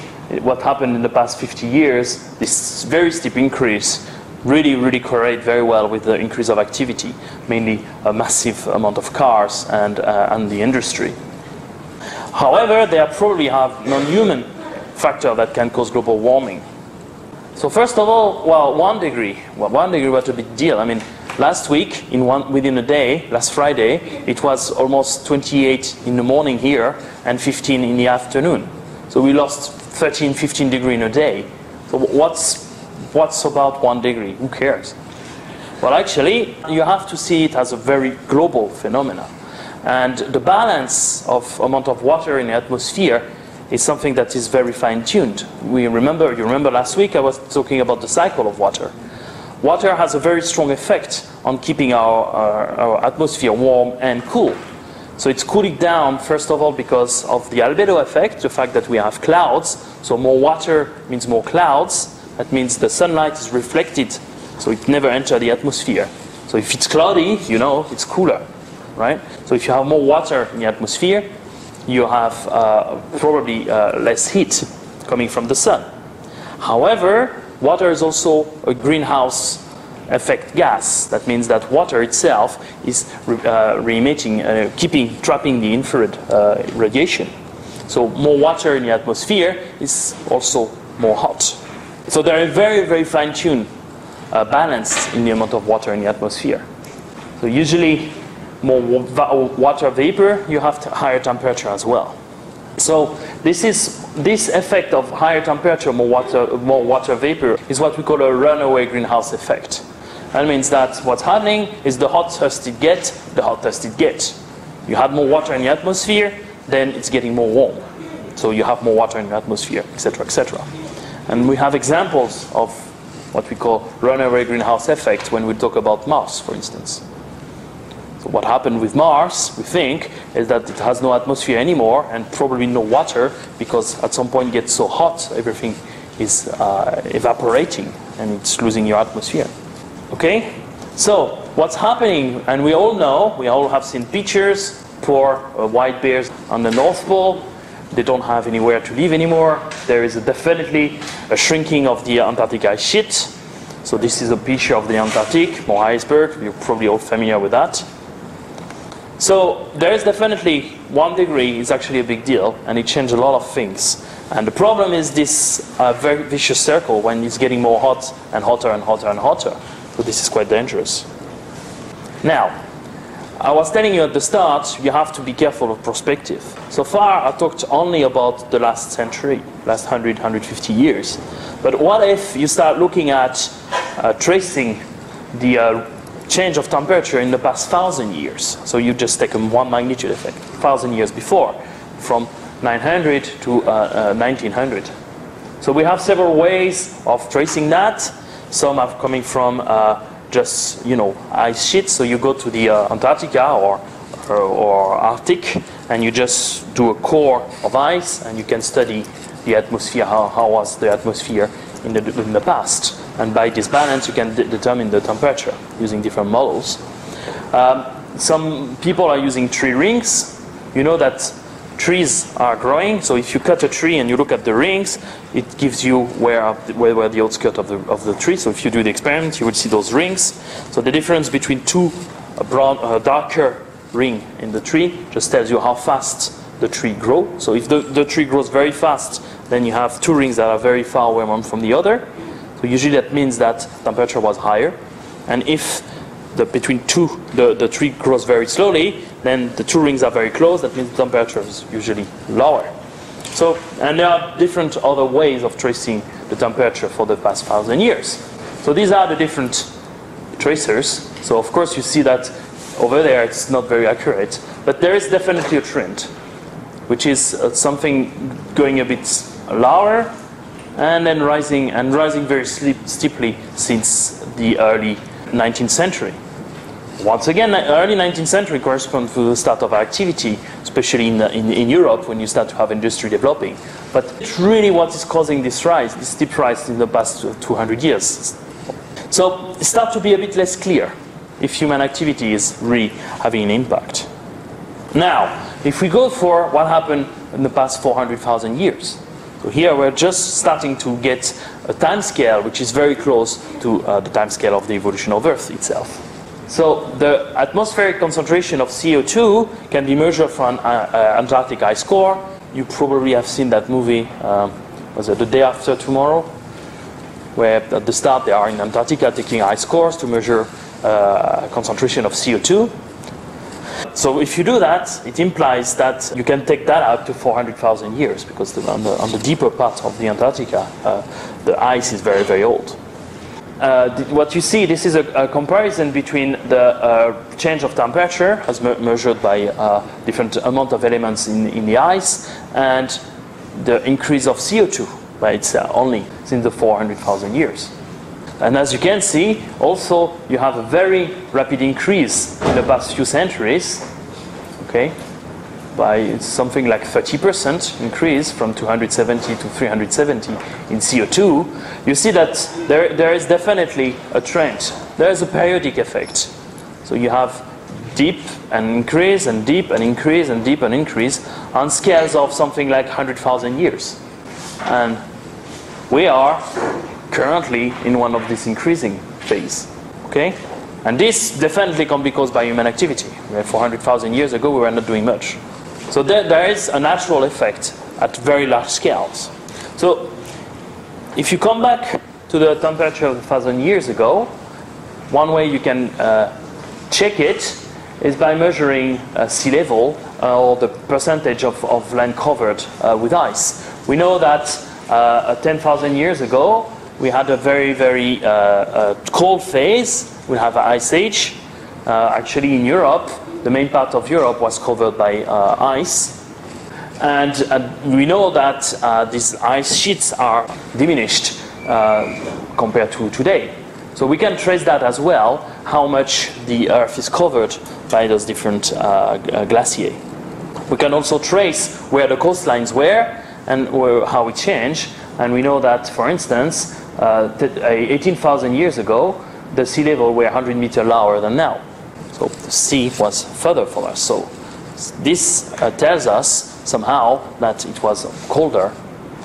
what happened in the past 50 years, this very steep increase really correlate very well with the increase of activity, mainly a massive amount of cars and the industry. However, there probably have non-human factor that can cause global warming. So first of all, well, 1 degree. Well, 1 degree was a big deal. I mean, last week, within a day, last Friday, it was almost 28 in the morning here and 15 in the afternoon. So we lost 13, 15 degrees in a day. So what's about 1 degree? Who cares? Well, actually, you have to see it as a very global phenomenon. And the balance of amount of water in the atmosphere is something that is very fine-tuned. You remember last week I was talking about the cycle of water. Water has a very strong effect on keeping our atmosphere warm and cool. So it's cooling down, first of all, because of the albedo effect, the fact that we have clouds. So more water means more clouds. That means the sunlight is reflected, so it never enters the atmosphere. So if it's cloudy, you know, it's cooler, right? So if you have more water in the atmosphere, you have probably less heat coming from the sun. However, water is also a greenhouse effect gas. That means that water itself is trapping the infrared radiation. So more water in the atmosphere is also more hot. So there is very fine-tuned balance in the amount of water in the atmosphere. So usually more water vapor, you have higher temperature as well. So this effect of higher temperature, more water vapor, is what we call a runaway greenhouse effect. That means that what's happening is the hotter it gets, the hotter it gets. You have more water in the atmosphere, then it's getting more warm. So you have more water in the atmosphere, etc., etc. And we have examples of what we call runaway greenhouse effect when we talk about Mars, for instance. So what happened with Mars, we think, is that it has no atmosphere anymore and probably no water, because at some point it gets so hot, everything is evaporating and it's losing your atmosphere. Okay? So what's happening, and we all know, we all have seen pictures, poor white bears on the North Pole. They don't have anywhere to live anymore. There is definitely a shrinking of the Antarctic ice sheet. So this is a picture of the Antarctic, more iceberg. You're probably all familiar with that. So there is definitely 1 degree is actually a big deal, and it changed a lot of things. And the problem is this very vicious circle when it's getting more hot and hotter and hotter and hotter. So this is quite dangerous. Now, I was telling you at the start, you have to be careful of perspective. So far, I talked only about the last century, last 100, 150 years. But what if you start looking at tracing the change of temperature in the past 1,000 years? So you just take a 1 magnitude effect, 1,000 years before, from 900 to 1900. So we have several ways of tracing that. Some are coming from just, ice sheets. So you go to the Antarctica or Arctic, and you just do a core of ice, and you can study the atmosphere. How was the atmosphere in the past. And by this balance, you can determine the temperature using different models. Some people are using tree rings. You know that trees are growing, so if you cut a tree and you look at the rings, it gives you where the outskirt of the tree. So if you do the experiment, you will see those rings. So the difference between two darker ring in the tree just tells you how fast the tree grows. So if the tree grows very fast, then you have two rings that are very far away one from the other. So usually that means that temperature was higher. And if the tree grows very slowly, then the two rings are very close. That means the temperature is usually lower. So, and there are different other ways of tracing the temperature for the past 1,000 years. So these are the different tracers. So of course you see that over there it's not very accurate, but there is definitely a trend, which is something going a bit lower and then rising very steeply since the early 19th century. Once again, the early 19th century corresponds to the start of activity, especially in Europe when you start to have industry developing. But it's really what is causing this rise, this steep rise in the past 200 years. So it starts to be a bit less clear if human activity is really having an impact. Now, if we go for what happened in the past 400,000 years. So here we're just starting to get a time scale which is very close to the time scale of the evolution of Earth itself. So the atmospheric concentration of CO2 can be measured from Antarctic ice core. You probably have seen that movie, was it The Day After Tomorrow? Where at the start they are in Antarctica taking ice cores to measure concentration of CO2. So if you do that, it implies that you can take that up to 400,000 years, because on the deeper part of the Antarctica, the ice is very, very old. What you see, this is a comparison between the change of temperature as measured by different amount of elements in the ice and the increase of CO2 by itself only since the 400,000 years. And as you can see, also you have a very rapid increase in the past few centuries, okay, by something like 30% increase from 270 to 370 in CO2. You see that there is definitely a trend. There is a periodic effect. So you have deep and increase and deep and increase and deep and increase on scales of something like 100,000 years. And we are currently in one of this increasing phase, okay? And this definitely can be caused by human activity. 400,000 years ago, we were not doing much. So there is a natural effect at very large scales. So if you come back to the temperature of 1,000 years ago, one way you can check it is by measuring sea level or the percentage of land covered with ice. We know that 10,000 years ago, we had a very, very cold phase. We have an ice age. Actually, in Europe, the main part of Europe was covered by ice. And we know that these ice sheets are diminished compared to today. So we can trace that as well, how much the Earth is covered by those different glaciers. We can also trace where the coastlines were and how it changed. And we know that, for instance, 18,000 years ago, the sea level were 100 meters lower than now. So the sea was further from us. So this tells us somehow that it was colder,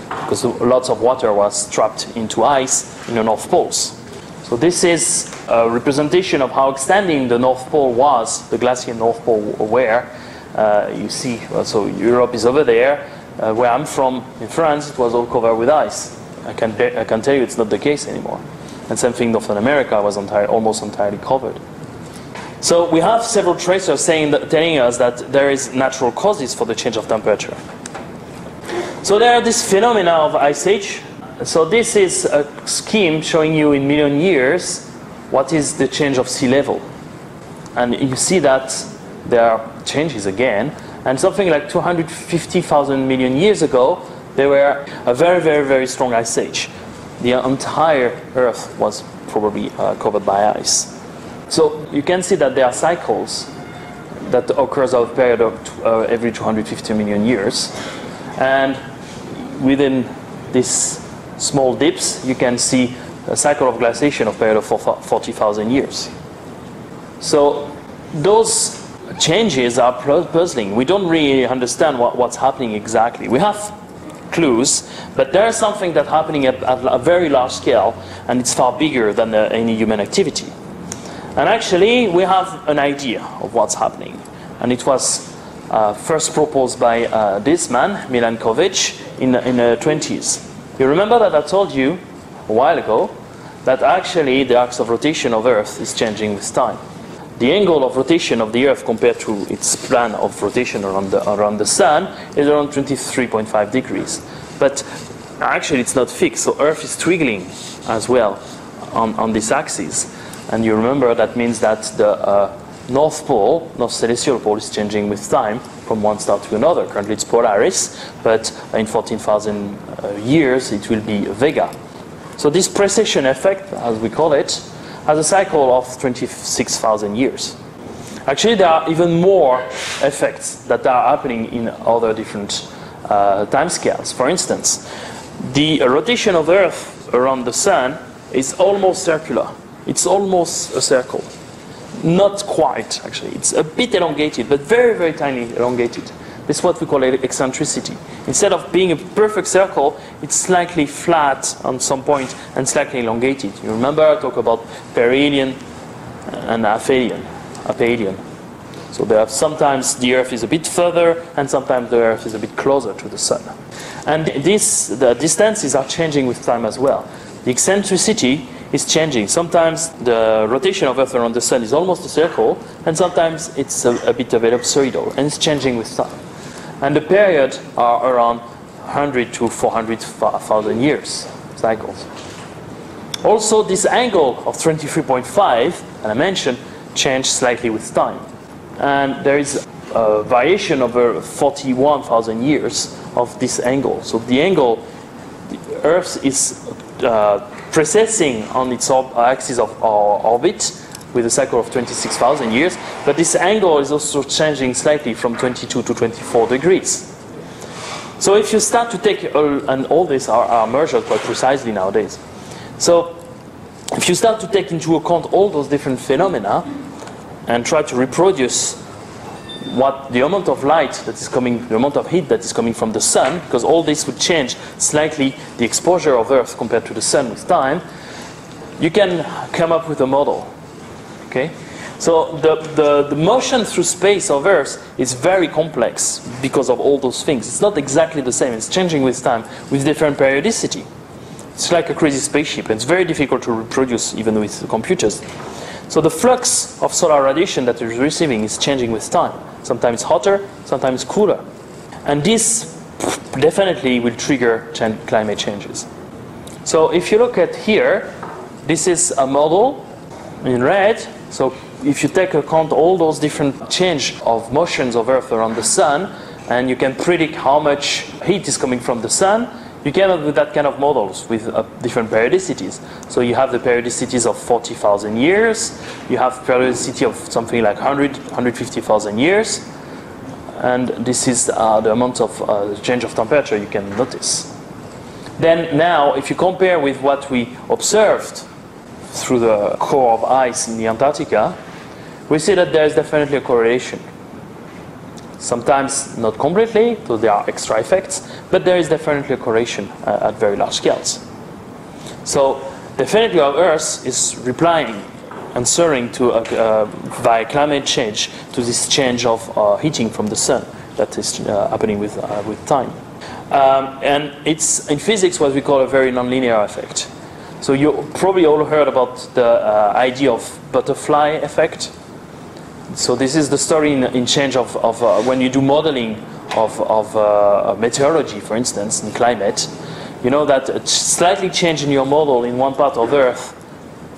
because lots of water was trapped into ice in the North Poles. So this is a representation of how extending the North Pole was, the glacier North Pole were. You see, so Europe is over there. Where I'm from, in France, it was all covered with ice. I can tell you it's not the case anymore. And same thing, North America was almost entirely covered. So we have several tracers telling us that there is natural causes for the change of temperature. So there are this phenomena of ice age. So this is a scheme showing you in million years what is the change of sea level. And you see that there are changes again. And something like 250,000 million years ago, there were a very, very, very strong ice age. The entire Earth was probably covered by ice. So you can see that there are cycles that occurs over a period of every 250 million years. And within this small dips, you can see a cycle of glaciation of a period of 40,000 years. So those changes are puzzling. We don't really understand what's happening exactly. We have clues, but there is something that's happening at a very large scale, and it's far bigger than any human activity. And actually, we have an idea of what's happening. And it was first proposed by this man, Milankovitch, in the 20s. You remember that I told you a while ago that actually the axis of rotation of Earth is changing with time. The angle of rotation of the Earth compared to its plan of rotation around the Sun is around 23.5 degrees. But actually it's not fixed, so Earth is twiggling as well on this axis. And you remember that means that the North Pole, North Celestial Pole, is changing with time from one star to another. Currently it's Polaris, but in 14,000 years it will be Vega. So this precession effect, as we call it, has a cycle of 26,000 years. Actually, there are even more effects that are happening in other different timescales. For instance, the rotation of Earth around the Sun is almost circular. It's almost a circle. Not quite, actually. It's a bit elongated, but very, very tiny elongated. This is what we call eccentricity. Instead of being a perfect circle, it's slightly flat on some point and slightly elongated. You remember I talked about perihelion and aphelion. So there are sometimes the Earth is a bit further, and sometimes the Earth is a bit closer to the Sun. And the distances are changing with time as well. The eccentricity is changing. Sometimes the rotation of Earth around the Sun is almost a circle, and sometimes it's a bit of ellipsoidal, and it's changing with time. And the period are around 100 to 400,000 years cycles. Also, this angle of 23.5, and I mentioned, changed slightly with time. And there is a variation over 41,000 years of this angle. So the angle, the Earth is precessing on its axis of orbit with a cycle of 26,000 years, but this angle is also changing slightly from 22 to 24 degrees. So if you start to take, and all these are measured quite precisely nowadays, so if you start to take into account all those different phenomena and try to reproduce what the amount of light that is coming, the amount of heat that is coming from the Sun, because all this would change slightly the exposure of Earth compared to the Sun with time, you can come up with a model. Okay? So the motion through space of Earth is very complex because of all those things. It's not exactly the same. It's changing with time with different periodicity. It's like a crazy spaceship, and it's very difficult to reproduce even with computers. So the flux of solar radiation that it's receiving is changing with time. Sometimes hotter, sometimes cooler. And this definitely will trigger climate changes. So if you look at here, this is a model in red. So if you take account all those different change of motions of Earth around the Sun, and you can predict how much heat is coming from the Sun, you came up with that kind of models with different periodicities. So you have the periodicities of 40,000 years, you have periodicity of something like 150,000 years, and this is the amount of change of temperature you can notice. Then now, if you compare with what we observed through the core of ice in the Antarctica, we see that there is definitely a correlation. Sometimes not completely, so there are extra effects, but there is definitely a correlation at very large scales. So definitely our Earth is replying, answering to via climate change to this change of heating from the Sun that is happening with time. And it's in physics what we call a very nonlinear effect. So you probably all heard about the idea of butterfly effect. So this is the story in change of when you do modeling of meteorology, for instance, in climate. You know that a slightly change in your model in one part of Earth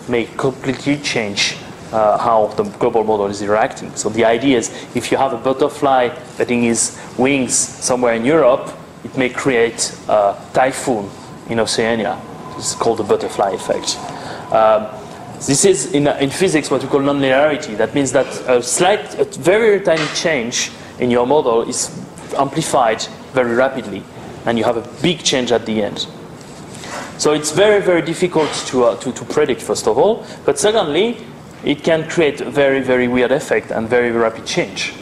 may completely change how the global model is reacting. So the idea is if you have a butterfly letting his wings somewhere in Europe, it may create a typhoon in Oceania. It's called the butterfly effect. This is in physics what we call nonlinearity. That means that a very tiny change in your model is amplified very rapidly, and you have a big change at the end. So it's very, very difficult to predict, first of all. But secondly, it can create a very, very weird effect and very rapid change.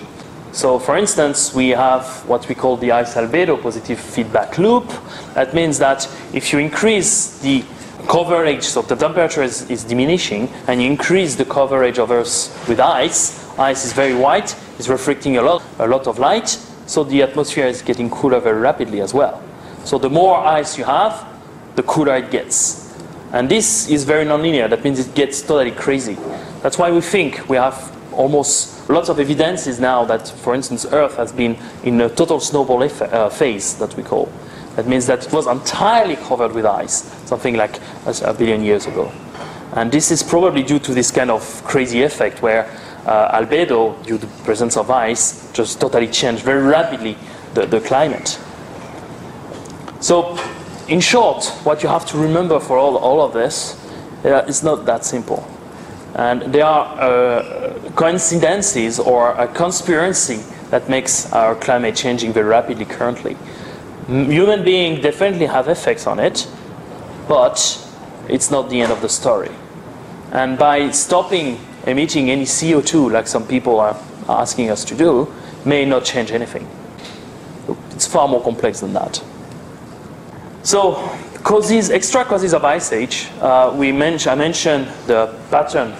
So for instance, we have what we call the ice albedo positive feedback loop. That means that if you increase the coverage, so the temperature is diminishing, and you increase the coverage of Earth with ice is very white, is reflecting a lot of light, so the atmosphere is getting cooler very rapidly as well. So the more ice you have, the cooler it gets. And this is very nonlinear. That means it gets totally crazy. That's why we think we have almost lots of evidences now that, for instance, Earth has been in a total snowball phase, that we call. That means that it was entirely covered with ice, something like a billion years ago. And this is probably due to this kind of crazy effect where albedo, due to the presence of ice, just totally changed very rapidly the climate. So, in short, what you have to remember for all of this is not that simple. And there are coincidences or a conspiracy that makes our climate changing very rapidly currently. Human beings definitely have effects on it, but it's not the end of the story. And by stopping emitting any CO2, like some people are asking us to do, may not change anything. It's far more complex than that. So, extra causes of ice age. I mentioned the pattern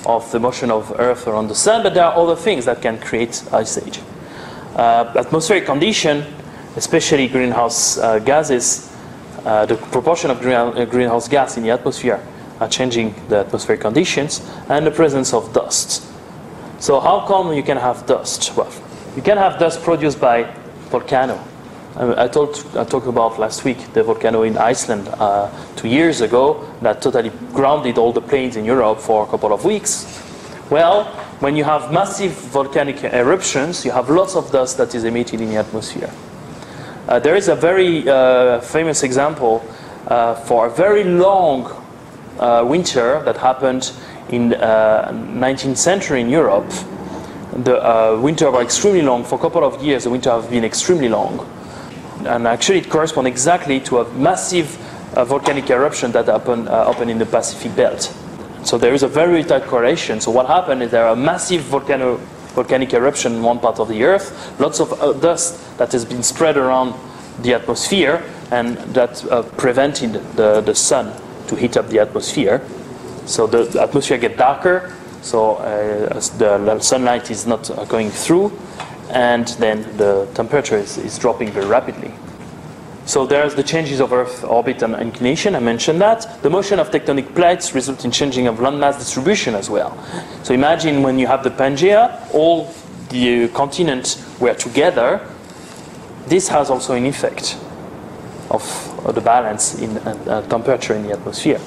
of the motion of Earth around the Sun, but there are other things that can create ice age. Atmospheric condition, especially greenhouse gases, the proportion of greenhouse gas in the atmosphere are changing the atmospheric conditions, and the presence of dust. So how come you can have dust? Well, you can have dust produced by volcano. I talked about last week the volcano in Iceland 2 years ago that totally grounded all the plains in Europe for a couple of weeks. Well, when you have massive volcanic eruptions, you have lots of dust that is emitted in the atmosphere. There is a very famous example for a very long winter that happened in 19th century in Europe. The winter was extremely long. For a couple of years, the winter has been extremely long. And actually, it corresponds exactly to a massive volcanic eruption that happened in the Pacific belt. So there is a very tight correlation. So what happened is there are massive volcanic eruption in one part of the Earth, lots of dust that has been spread around the atmosphere, and that prevented the sun to heat up the atmosphere. So the atmosphere gets darker, so the sunlight is not going through, and then the temperature is dropping very rapidly. So there's the changes of Earth orbit and inclination, I mentioned that. The motion of tectonic plates results in changing of landmass distribution as well. So imagine when you have the Pangea, all the continents were together. This has also an effect of the balance in temperature in the atmosphere.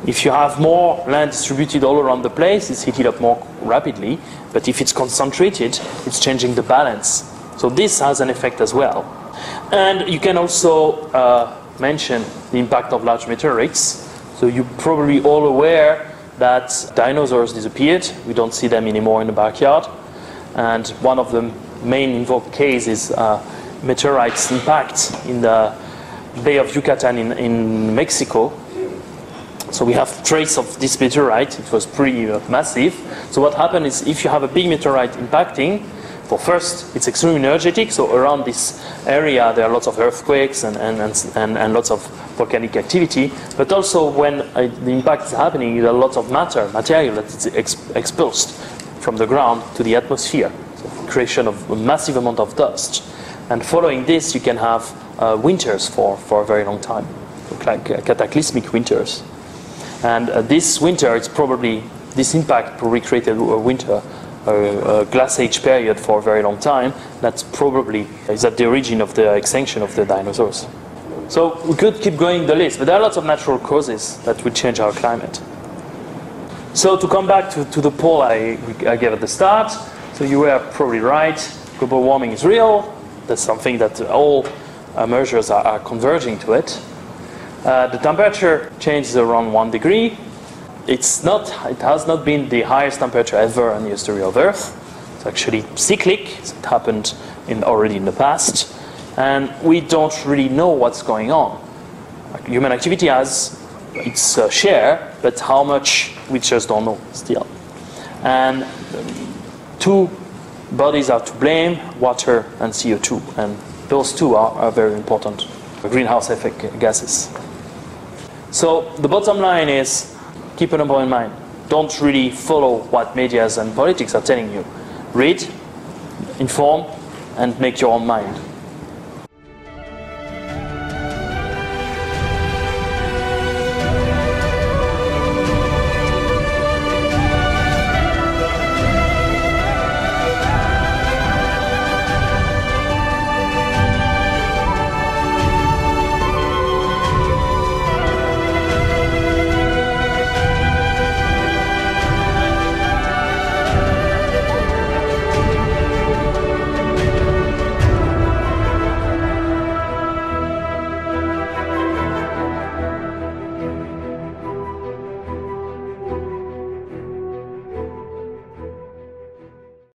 If you have more land distributed all around the place, it's heated up more rapidly. But if it's concentrated, it's changing the balance. So this has an effect as well. And you can also mention the impact of large meteorites. So you're probably all aware that dinosaurs disappeared. We don't see them anymore in the backyard. And one of the main invoked cases is meteorites impact in the Bay of Yucatan in Mexico. So we have trace of this meteorite. It was pretty massive. So what happened is if you have a big meteorite impacting, for first, it's extremely energetic. So around this area, there are lots of earthquakes and lots of volcanic activity. But also when the impact is happening, there are lots of material that is expulsed from the ground to the atmosphere. So creation of a massive amount of dust. And following this, you can have winters for a very long time, like cataclysmic winters. And this winter, this impact probably created a winter, a glass age period for a very long time. That's probably is at the origin of the extinction of the dinosaurs. So we could keep going the list, but there are lots of natural causes that will change our climate. So to come back to the poll I gave at the start, so you were probably right. Global warming is real. That's something that all measures are converging to it. The temperature change is around 1 degree. It has not been the highest temperature ever in the history of Earth. It's actually cyclic. It happened already in the past. And we don't really know what's going on. human activity has its share, but how much we just don't know still. And two bodies are to blame, water and CO2, and those two are very important greenhouse effect gases. So the bottom line is, keep an open mind. Don't really follow what medias and politics are telling you. Read, inform, and make your own mind.